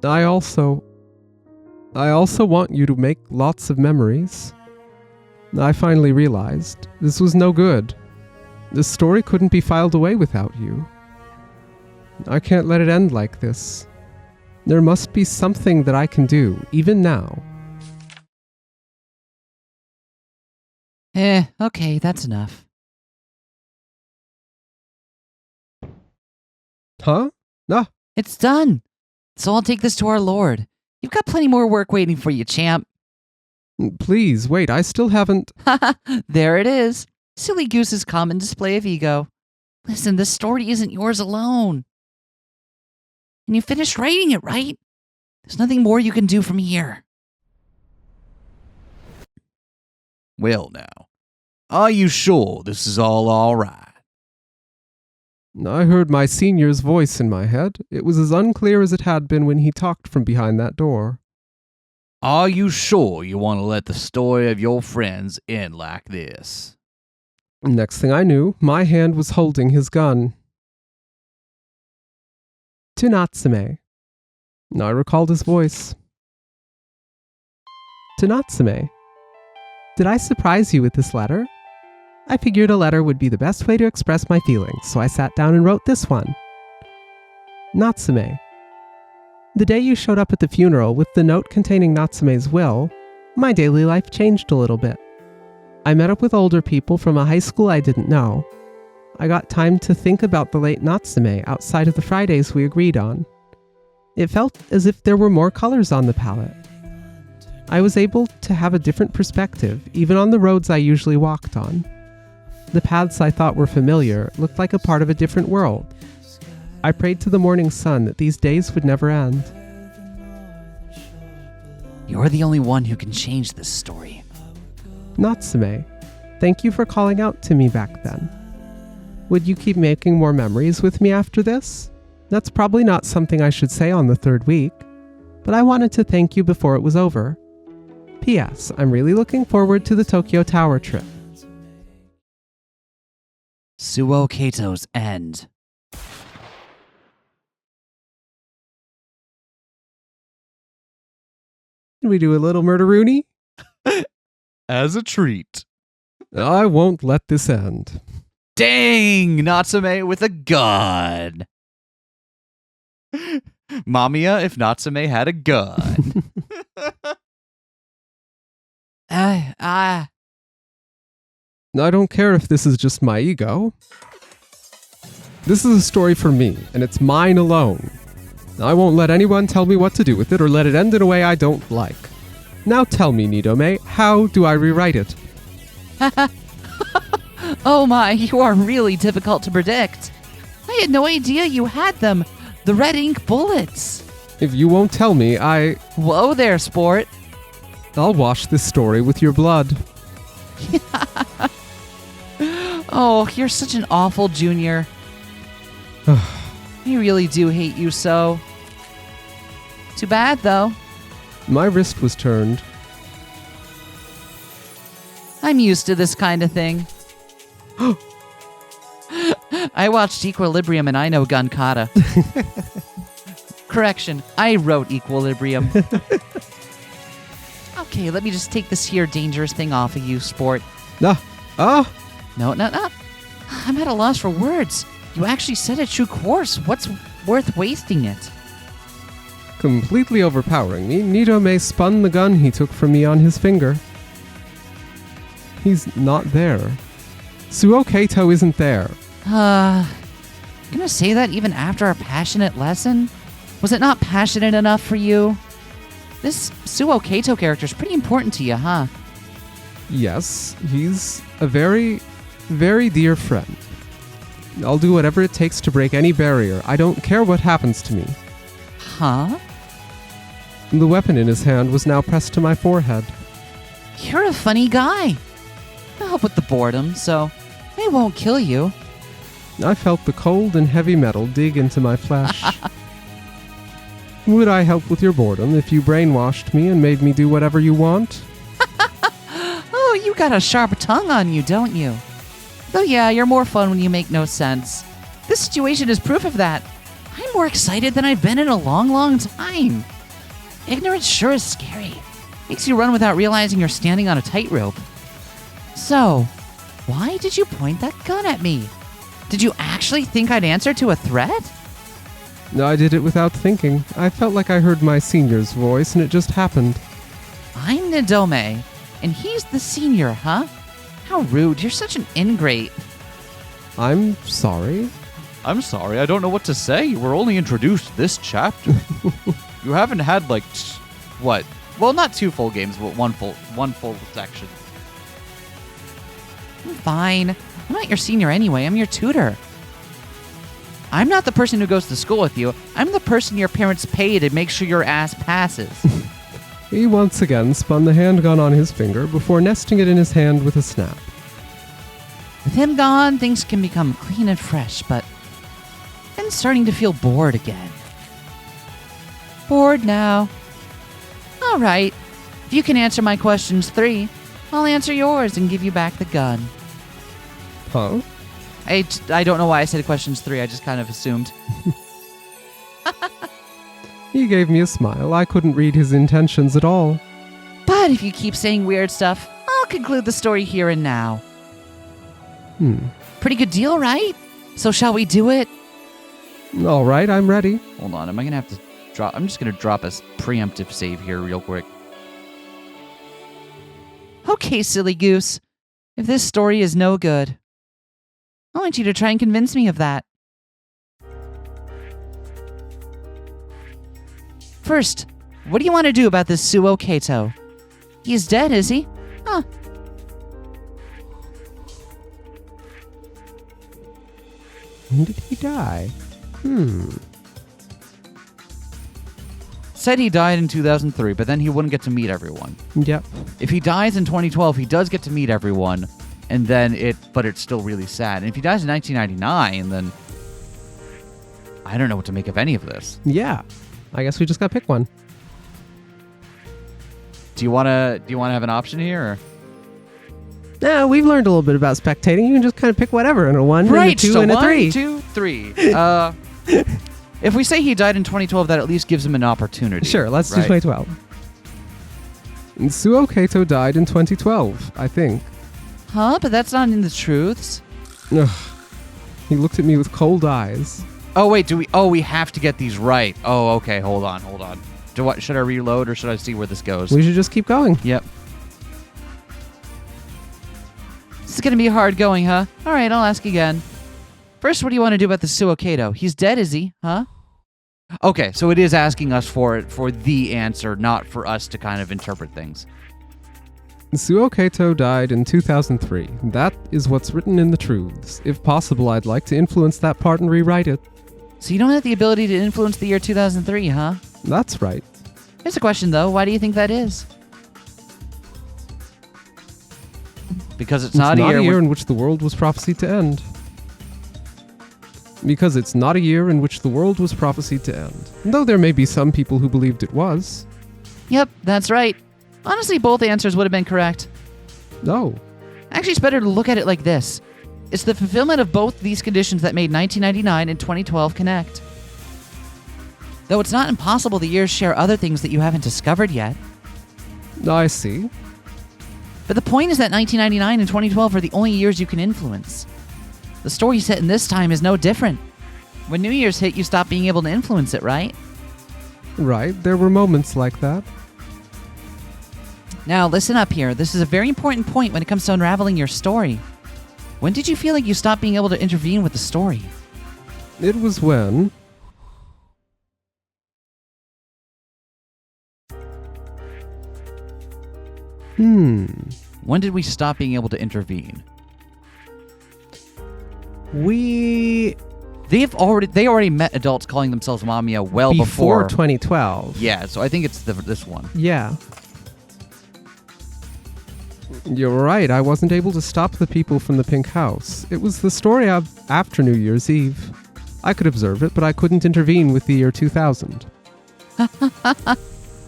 I also want you to make lots of memories. I finally realized this was no good. This story couldn't be filed away without you. I can't let it end like this. There must be something that I can do, even now. Okay, that's enough. Huh? Ah. It's done. So I'll take this to our Lord. You've got plenty more work waiting for you, champ. Please, wait, I still haven't... There it is. Silly Goose's common display of ego. Listen, this story isn't yours alone. And you finished writing it, right? There's nothing more you can do from here. Well now, are you sure this is all right? I heard my senior's voice in my head. It was as unclear as it had been when he talked from behind that door. Are you sure you want to let the story of your friends end like this? Next thing I knew, my hand was holding his gun. To Natsume. I recalled his voice. To Natsume. Did I surprise you with this letter? I figured a letter would be the best way to express my feelings, so I sat down and wrote this one. Natsume. The day you showed up at the funeral with the note containing Natsume's will, my daily life changed a little bit. I met up with older people from a high school I didn't know. I got time to think about the late Natsume outside of the Fridays we agreed on. It felt as if there were more colors on the palette. I was able to have a different perspective, even on the roads I usually walked on. The paths I thought were familiar looked like a part of a different world. I prayed to the morning sun that these days would never end. You're the only one who can change this story. Natsume, thank you for calling out to me back then. Would you keep making more memories with me after this? That's probably not something I should say on the third week, but I wanted to thank you before it was over. P.S. I'm really looking forward to the Tokyo Tower trip. Suou Keito's end. Can we do a little murder-rooney? As a treat. I won't let this end. Dang! Natsume with a gun. MAMIYA if Natsume had a gun. I don't care if this is just my ego. This is a story for me, and it's mine alone. I won't let anyone tell me what to do with it or let it end in a way I don't like. Now tell me, Nidome, how do I rewrite it? Oh my, you are really difficult to predict. I had no idea you had them. The red ink bullets. If you won't tell me, Whoa there, sport. I'll wash this story with your blood. Oh, you're such an awful junior. I really do hate you so. Too bad, though. My wrist was turned. I'm used to this kind of thing. I watched Equilibrium and I know gun kata. Correction, I wrote Equilibrium. Okay, let me just take this here dangerous thing off of you, sport. No. Oh. No. I'm at a loss for words. You actually said a true course. What's worth wasting it? Completely overpowering me, Nidome spun the gun he took from me on his finger. He's not there. Suou Keito isn't there. Gonna say that even after our passionate lesson? Was it not passionate enough for you? This Suou Keito character's pretty important to you, huh? Yes, he's a very, very dear friend. I'll do whatever it takes to break any barrier. I don't care what happens to me. Huh? The weapon in his hand was now pressed to my forehead. You're a funny guy. I'll help with the boredom, so they won't kill you. I felt the cold and heavy metal dig into my flesh. Would I help with your boredom if you brainwashed me and made me do whatever you want? Oh, you got a sharp tongue on you, don't you? Though yeah, you're more fun when you make no sense. This situation is proof of that. I'm more excited than I've been in a long, long time. Ignorance sure is scary. Makes you run without realizing you're standing on a tightrope. So, why did you point that gun at me? Did you actually think I'd answer to a threat? I did it without thinking. I felt like I heard my senior's voice and it just happened. I'm Nidome, and he's the senior, huh? How rude, you're such an ingrate. I'm sorry. I'm sorry, I don't know what to say. We're only introduced this chapter. You haven't had what? Well, not 2 full games, but one full section. I'm fine. I'm not your senior anyway, I'm your tutor. I'm not the person who goes to school with you. I'm the person your parents pay to make sure your ass passes. He once again spun the handgun on his finger before nesting it in his hand with a snap. With him gone, things can become clean and fresh, but I'm starting to feel bored again. Bored now. All right. If you can answer my questions 3, I'll answer yours and give you back the gun. Huh? I don't know why I said questions 3. I just kind of assumed. He gave me a smile. I couldn't read his intentions at all. But if you keep saying weird stuff, I'll conclude the story here and now. Pretty good deal, right? So shall we do it? All right, I'm ready. Hold on, am I gonna have to drop? I'm just gonna drop a preemptive save here real quick. Okay, silly goose. If this story is no good, I want you to try and convince me of that. First, what do you want to do about this Suou Keito? He's dead, is he? Huh. When did he die? Said he died in 2003, but then he wouldn't get to meet everyone. Yep. If he dies in 2012, he does get to meet everyone, and then but it's still really sad. And if he dies in 1999, then I don't know what to make of any of this. Yeah. I guess we just gotta pick one. Do you wanna have an option here? Or? No, we've learned a little bit about spectating. You can just kind of pick whatever in a 1, and a 2, so and a 3. 1, 2, 3. If we say he died in 2012, that at least gives him an opportunity. Sure, let's do right? 2012. And Suou Keito died in 2012, I think. Huh? But that's not in the truths. Ugh. He looked at me with cold eyes. Oh wait, we have to get these right. Oh, okay, hold on. Should I reload or should I see where this goes? We should just keep going. Yep. This is gonna be hard going, huh? Alright, I'll ask again. First, what do you want to do about the Suou Keito? He's dead, is he? Huh? Okay, so it is asking us for the answer, not for us to kind of interpret things. Suou Keito died in 2003. That is what's written in the truths. If possible, I'd like to influence that part and rewrite it. So you don't have the ability to influence the year 2003, huh? That's right. Here's a question, though. Why do you think that is? Because it's It's not a year in which the world was prophesied to end. Because it's not a year in which the world was prophesied to end. Though there may be some people who believed it was. Yep, that's right. Honestly, both answers would have been correct. No. Actually, it's better to look at it like this. It's the fulfillment of both these conditions that made 1999 and 2012 connect. Though it's not impossible the years share other things that you haven't discovered yet. I see. But the point is that 1999 and 2012 are the only years you can influence. The story set in this time is no different. When New Year's hit, you stop being able to influence it, right? Right, there were moments like that. Now, listen up here. This is a very important point when it comes to unraveling your story. When did you feel like you stopped being able to intervene with the story? It was when... When did we stop being able to intervene? They already met adults calling themselves MAMIYA well before 2012. Yeah, so I think it's this one. Yeah. You're right, I wasn't able to stop the people from the pink house. It was the story of after New Year's Eve. I could observe it, but I couldn't intervene with the year 2000.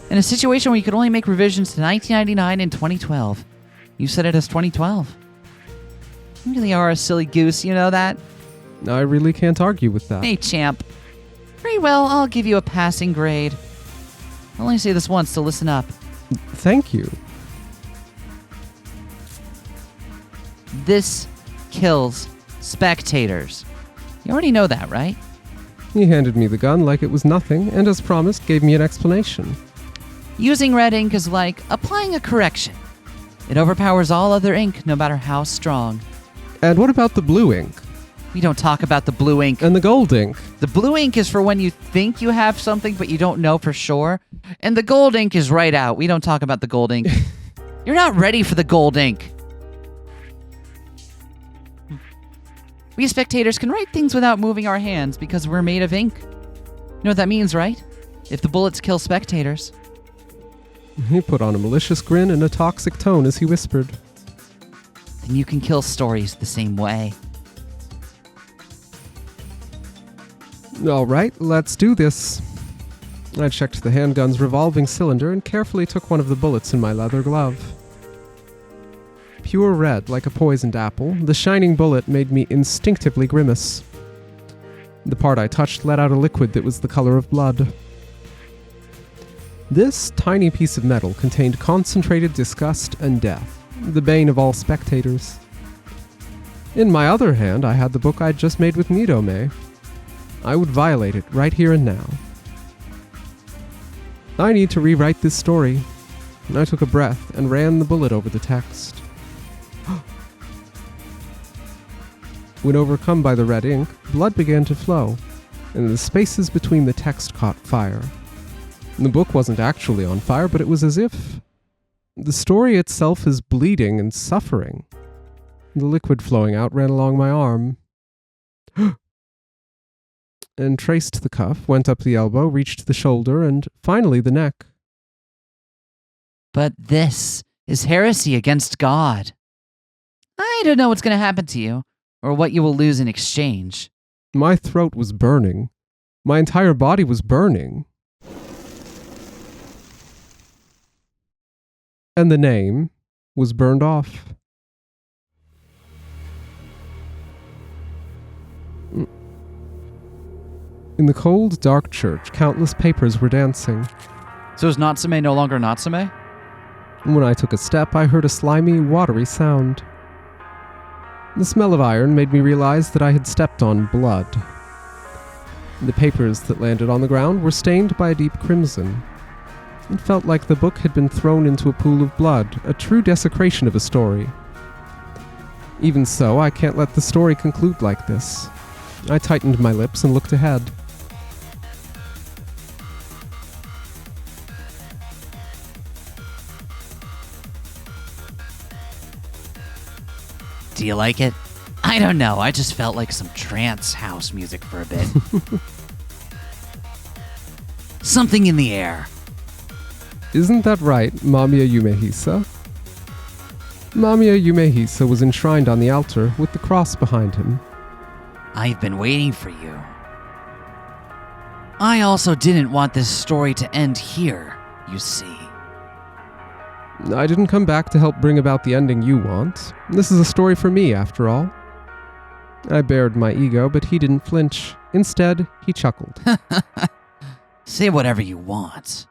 In a situation where you could only make revisions to 1999 and 2012, you said it as 2012. You really are a silly goose, you know that? I really can't argue with that. Hey, champ. Very well, I'll give you a passing grade. I'll only say this once, so listen up. Thank you. This kills spectators. You already know that, right? He handed me the gun like it was nothing, and as promised, gave me an explanation. Using red ink is like applying a correction. It overpowers all other ink, no matter how strong. And what about the blue ink? We don't talk about the blue ink. And the gold ink? The blue ink is for when you think you have something, but you don't know for sure. And the gold ink is right out. We don't talk about the gold ink. You're not ready for the gold ink. We spectators can write things without moving our hands because we're made of ink. You know what that means, right? If the bullets kill spectators. He put on a malicious grin and a toxic tone as he whispered, then you can kill stories the same way. All right, let's do this. I checked the handgun's revolving cylinder and carefully took one of the bullets in my leather glove. Pure red, like a poisoned apple, the shining bullet made me instinctively grimace. The part I touched let out a liquid that was the color of blood. This tiny piece of metal contained concentrated disgust and death, the bane of all spectators. In my other hand, I had the book I'd just made with Midome. I would violate it right here and now. I need to rewrite this story. I took a breath and ran the bullet over the text. When overcome by the red ink, blood began to flow, and the spaces between the text caught fire. The book wasn't actually on fire, but it was as if the story itself is bleeding and suffering. The liquid flowing out ran along my arm. And traced the cuff, went up the elbow, reached the shoulder, and finally the neck. But this is heresy against God. I don't know what's going to happen to you, or what you will lose in exchange. My throat was burning. My entire body was burning. And the name was burned off. In the cold, dark church, countless papers were dancing. So is Natsume no longer Natsume? When I took a step, I heard a slimy, watery sound. The smell of iron made me realize that I had stepped on blood. The papers that landed on the ground were stained by a deep crimson. It felt like the book had been thrown into a pool of blood, a true desecration of a story. Even so, I can't let the story conclude like this. I tightened my lips and looked ahead. Do you like it? I don't know. I just felt like some trance house music for a bit. Something in the air. Isn't that right, Mamiya Yumehisa? Mamiya Yumehisa was enshrined on the altar with the cross behind him. I've been waiting for you. I also didn't want this story to end here, you see. I didn't come back to help bring about the ending you want. This is a story for me, after all. I bared my ego, but he didn't flinch. Instead, he chuckled. Say whatever you want.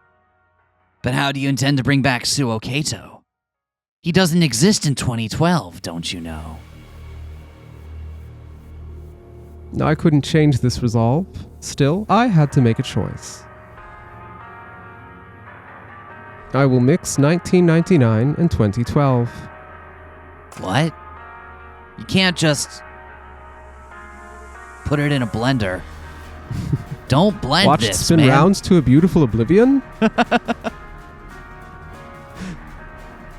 But how do you intend to bring back Suou Keito? He doesn't exist in 2012, don't you know? I couldn't change this resolve. Still, I had to make a choice. I will mix 1999 and 2012. What? You can't just put it in a blender. Don't blend Watch this, it spin man. rounds to a beautiful oblivion?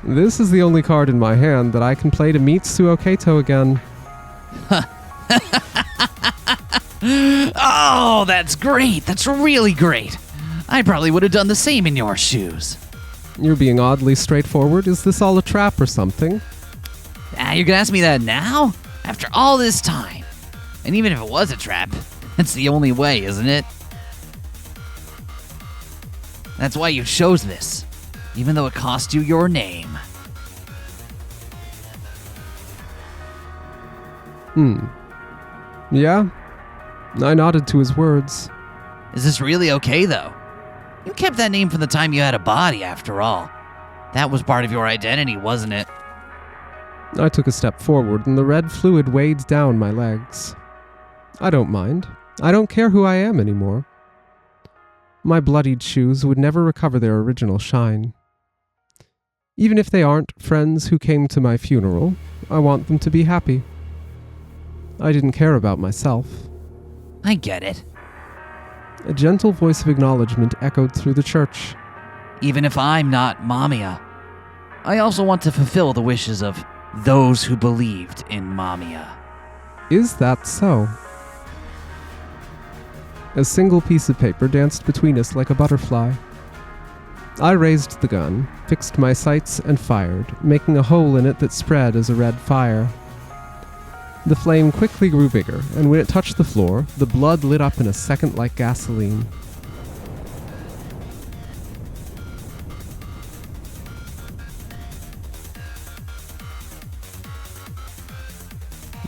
This is the only card in my hand that I can play to meet Suou Keito again. Oh, that's great. That's really great. I probably would have done the same in your shoes. You're being oddly straightforward. Is this all a trap or something? You're gonna ask me that now? After all this time? And even if it was a trap, that's the only way, isn't it? That's why you chose this, even though it cost you your name. Yeah? I nodded to his words. Is this really okay, though? You kept that name from the time you had a body, after all. That was part of your identity, wasn't it? I took a step forward, and the red fluid weighed down my legs. I don't mind. I don't care who I am anymore. My bloodied shoes would never recover their original shine. Even if they aren't friends who came to my funeral, I want them to be happy. I didn't care about myself. I get it. A gentle voice of acknowledgement echoed through the church. Even if I'm not MAMIYA, I also want to fulfill the wishes of those who believed in MAMIYA. Is that so? A single piece of paper danced between us like a butterfly. I raised the gun, fixed my sights, and fired, making a hole in it that spread as a red fire. The flame quickly grew bigger, and when it touched the floor, the blood lit up in a second like gasoline.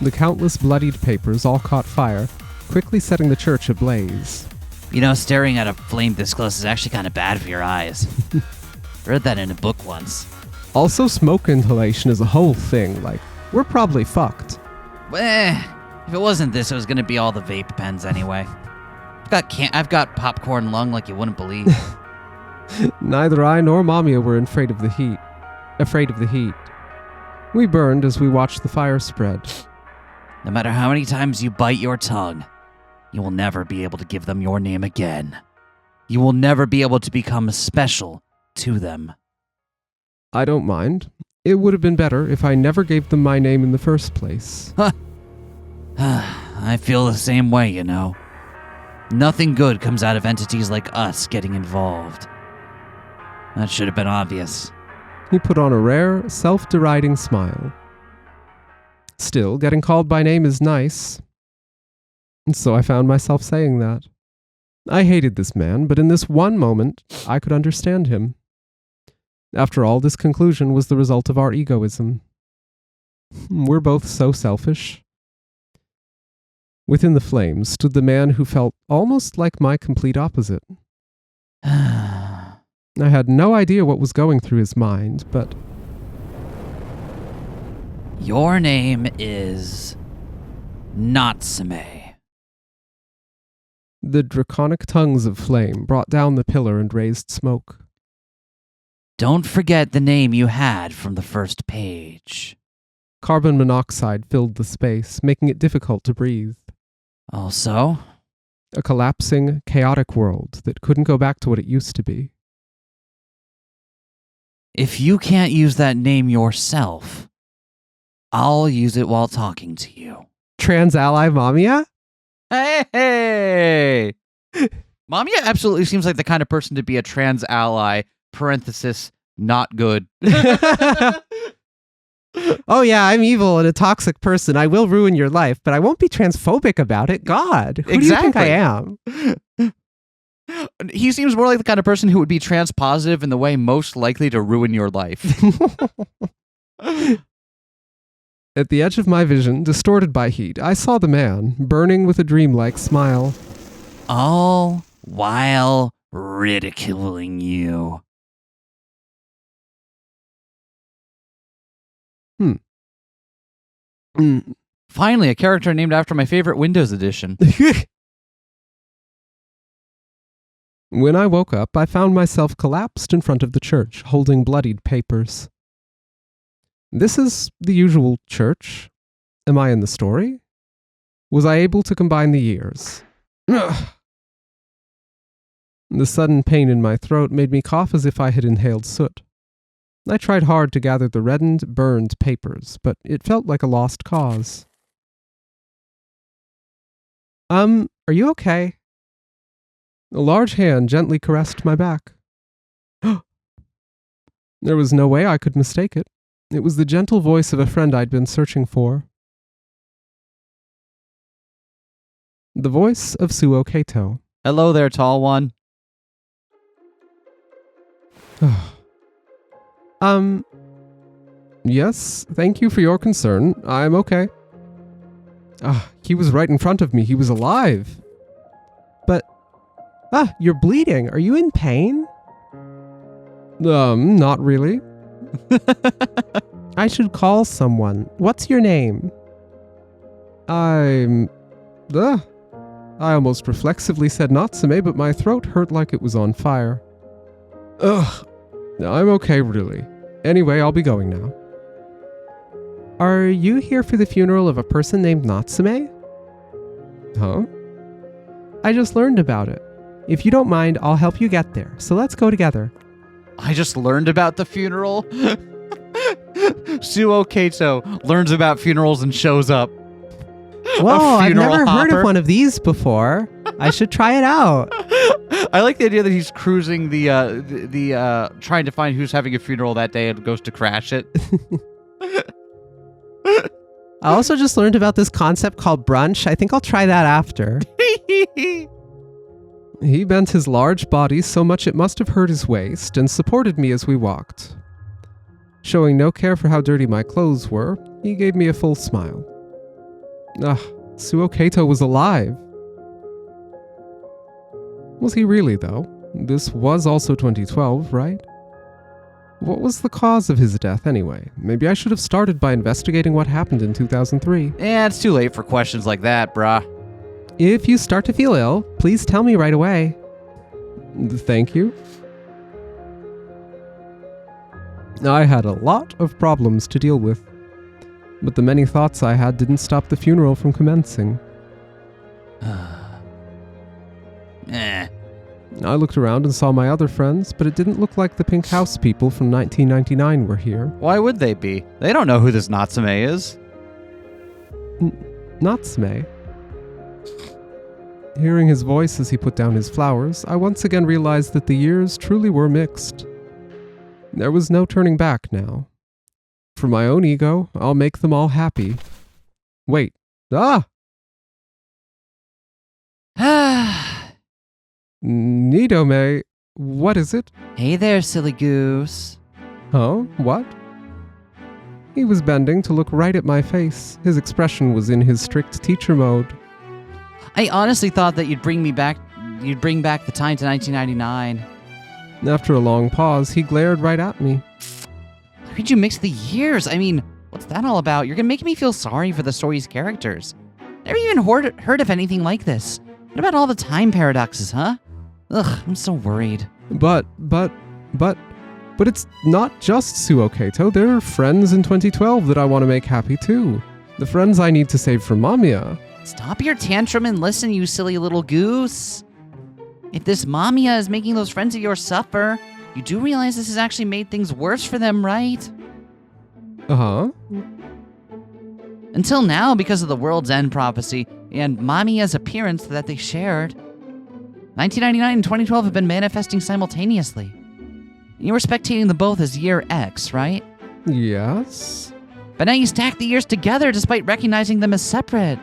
The countless bloodied papers all caught fire, quickly setting the church ablaze. You know, staring at a flame this close is actually kind of bad for your eyes. Read that in a book once. Also, smoke inhalation is a whole thing, like, we're probably fucked. If it wasn't this, it was going to be all the vape pens anyway. I've got popcorn lung like you wouldn't believe. Neither I nor MAMIYA were afraid of the heat. We burned as we watched the fire spread. No matter how many times you bite your tongue, you will never be able to give them your name again. You will never be able to become special to them. I don't mind. It would have been better if I never gave them my name in the first place. I feel the same way, you know. Nothing good comes out of entities like us getting involved. That should have been obvious. He put on a rare, self-deriding smile. Still, getting called by name is nice. And so I found myself saying that. I hated this man, but in this one moment, I could understand him. After all, this conclusion was the result of our egoism. We're both so selfish. Within the flames stood the man who felt almost like my complete opposite. I had no idea what was going through his mind, but... Your name is... Natsume. The draconic tongues of flame brought down the pillar and raised smoke. Don't forget the name you had from the first page. Carbon monoxide filled the space, making it difficult to breathe. Also? A collapsing, chaotic world that couldn't go back to what it used to be. If you can't use that name yourself, I'll use it while talking to you. Trans ally MAMIYA? Hey! MAMIYA absolutely seems like the kind of person to be a trans ally, parenthesis, not good. Oh yeah, I'm evil and a toxic person. I will ruin your life, but I won't be transphobic about it. God, who do you think I am? He seems more like the kind of person who would be trans positive in the way most likely to ruin your life. At the edge of my vision, distorted by heat, I saw the man, burning with a dreamlike smile. All while ridiculing you. Finally, a character named after my favorite Windows edition. When I woke up, I found myself collapsed in front of the church, holding bloodied papers. This is the usual church. Am I in the story? Was I able to combine the years? Ugh. The sudden pain in my throat made me cough as if I had inhaled soot. I tried hard to gather the reddened, burned papers, but it felt like a lost cause. Are you okay? A large hand gently caressed my back. There was no way I could mistake it. It was the gentle voice of a friend I'd been searching for. The voice of Suou Keito. Hello there, tall one. Yes, thank you for your concern. I'm okay. He was right in front of me. He was alive. But, you're bleeding. Are you in pain? Not really. I should call someone. What's your name? I almost reflexively said Natsume, but my throat hurt like it was on fire. I'm okay, really. Anyway, I'll be going now. Are you here for the funeral of a person named Natsume? Huh? I just learned about it. If you don't mind, I'll help you get there, so let's go together. I just learned about the funeral. Suou Keito learns about funerals and shows up. Whoa, I've never heard of one of these before. I should try it out. I like the idea that he's cruising the trying to find who's having a funeral that day and goes to crash it. I also just learned about this concept called brunch. I think I'll try that after. He bent his large body so much it must have hurt his waist and supported me as we walked. Showing no care for how dirty my clothes were, he gave me a full smile. Suou Keito was alive. Was he really, though? This was also 2012, right? What was the cause of his death, anyway? Maybe I should have started by investigating what happened in 2003. Yeah, it's too late for questions like that, brah. If you start to feel ill, please tell me right away. Thank you. I had a lot of problems to deal with, but the many thoughts I had didn't stop the funeral from commencing. I looked around and saw my other friends, but it didn't look like the Pink House people from 1999 were here. Why would they be? They don't know who this Natsume is. Natsume? Hearing his voice as he put down his flowers, I once again realized that the years truly were mixed. There was no turning back now. For my own ego, I'll make them all happy. Wait. Nidome, what is it? Hey there, silly goose. Huh? What? He was bending to look right at my face. His expression was in his strict teacher mode. I honestly thought that you'd bring back the time to 1999. After a long pause, he glared right at me. How could you mix the years? I mean, what's that all about? You're gonna make me feel sorry for the story's characters. Never even heard of anything like this. What about all the time paradoxes, huh? Ugh, I'm so worried. But it's not just Suou Keito. There are friends in 2012 that I want to make happy too. The friends I need to save from MAMIYA. Stop your tantrum and listen, you silly little goose. If this MAMIYA is making those friends of yours suffer, you do realize this has actually made things worse for them, right? Uh-huh. Until now, because of the World's End prophecy and MAMIYA's appearance that they shared, 1999 and 2012 have been manifesting simultaneously. You were spectating them both as year X, right? Yes. But now you stack the years together despite recognizing them as separate.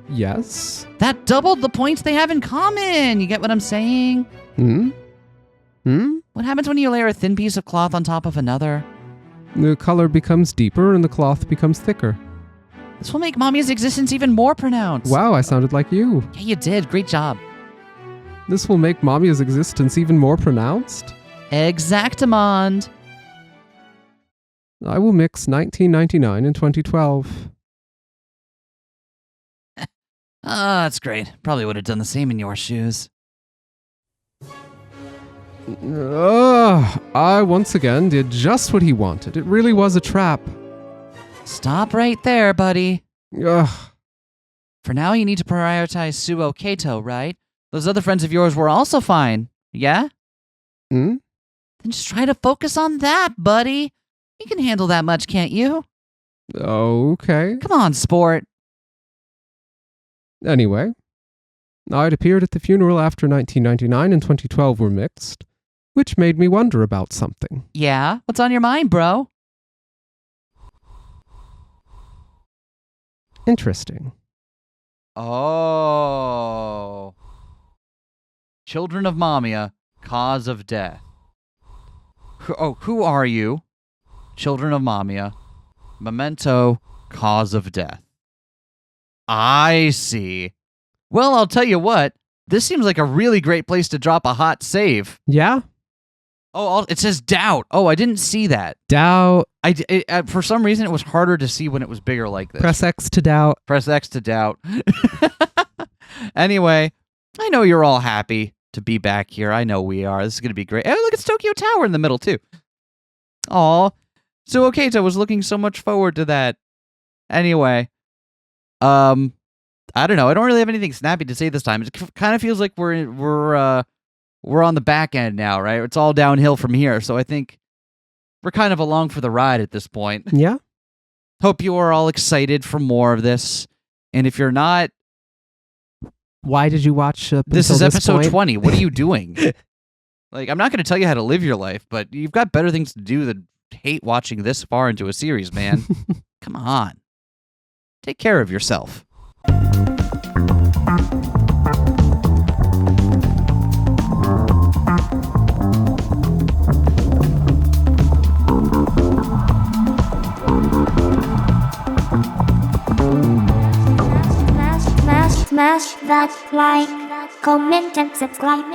Yes. That doubled the points they have in common. You get what I'm saying? Hmm? What happens when you layer a thin piece of cloth on top of another? The color becomes deeper and the cloth becomes thicker. This will make Mamiya's existence even more pronounced. Wow, I sounded like you. Yeah, you did. Great job. This will make Mamiya's existence even more pronounced? Exactamond. I will mix 1999 and 2012. That's great. Probably would have done the same in your shoes. I once again did just what he wanted. It really was a trap. Stop right there, buddy. Ugh. For now, you need to prioritize Suou Keito, right? Those other friends of yours were also fine, yeah? Hmm? Then just try to focus on that, buddy. You can handle that much, can't you? Okay. Come on, sport. Anyway, I'd appeared at the funeral after 1999 and 2012 were mixed, which made me wonder about something. Yeah? What's on your mind, bro? Interesting. Oh. Children of Mamiya, cause of death. Who are you? Children of Mamiya, memento, cause of death. I see. Well, I'll tell you what. This seems like a really great place to drop a hot save. Yeah? Oh, it says doubt. Oh, I didn't see that. Doubt. For some reason, it was harder to see when it was bigger like this. Press X to doubt. Press X to doubt. Anyway, I know you're all happy to be back here. I know we are. This is going to be great. Oh, look, it's Tokyo Tower in the middle, too. Aw. Suou Keito was looking so much forward to that. Anyway, I don't know. I don't really have anything snappy to say this time. It kind of feels like we're on the back end now, right? It's all downhill from here. So I think we're kind of along for the ride at this point. Yeah. Hope you are all excited for more of this. And if you're not, Why did you watch this is episode point? 20. What are you doing? Like, I'm not going to tell you how to live your life, but you've got better things to do than hate watching this far into a series, man. Come on. Take care of yourself. Smash that like, comment and subscribe.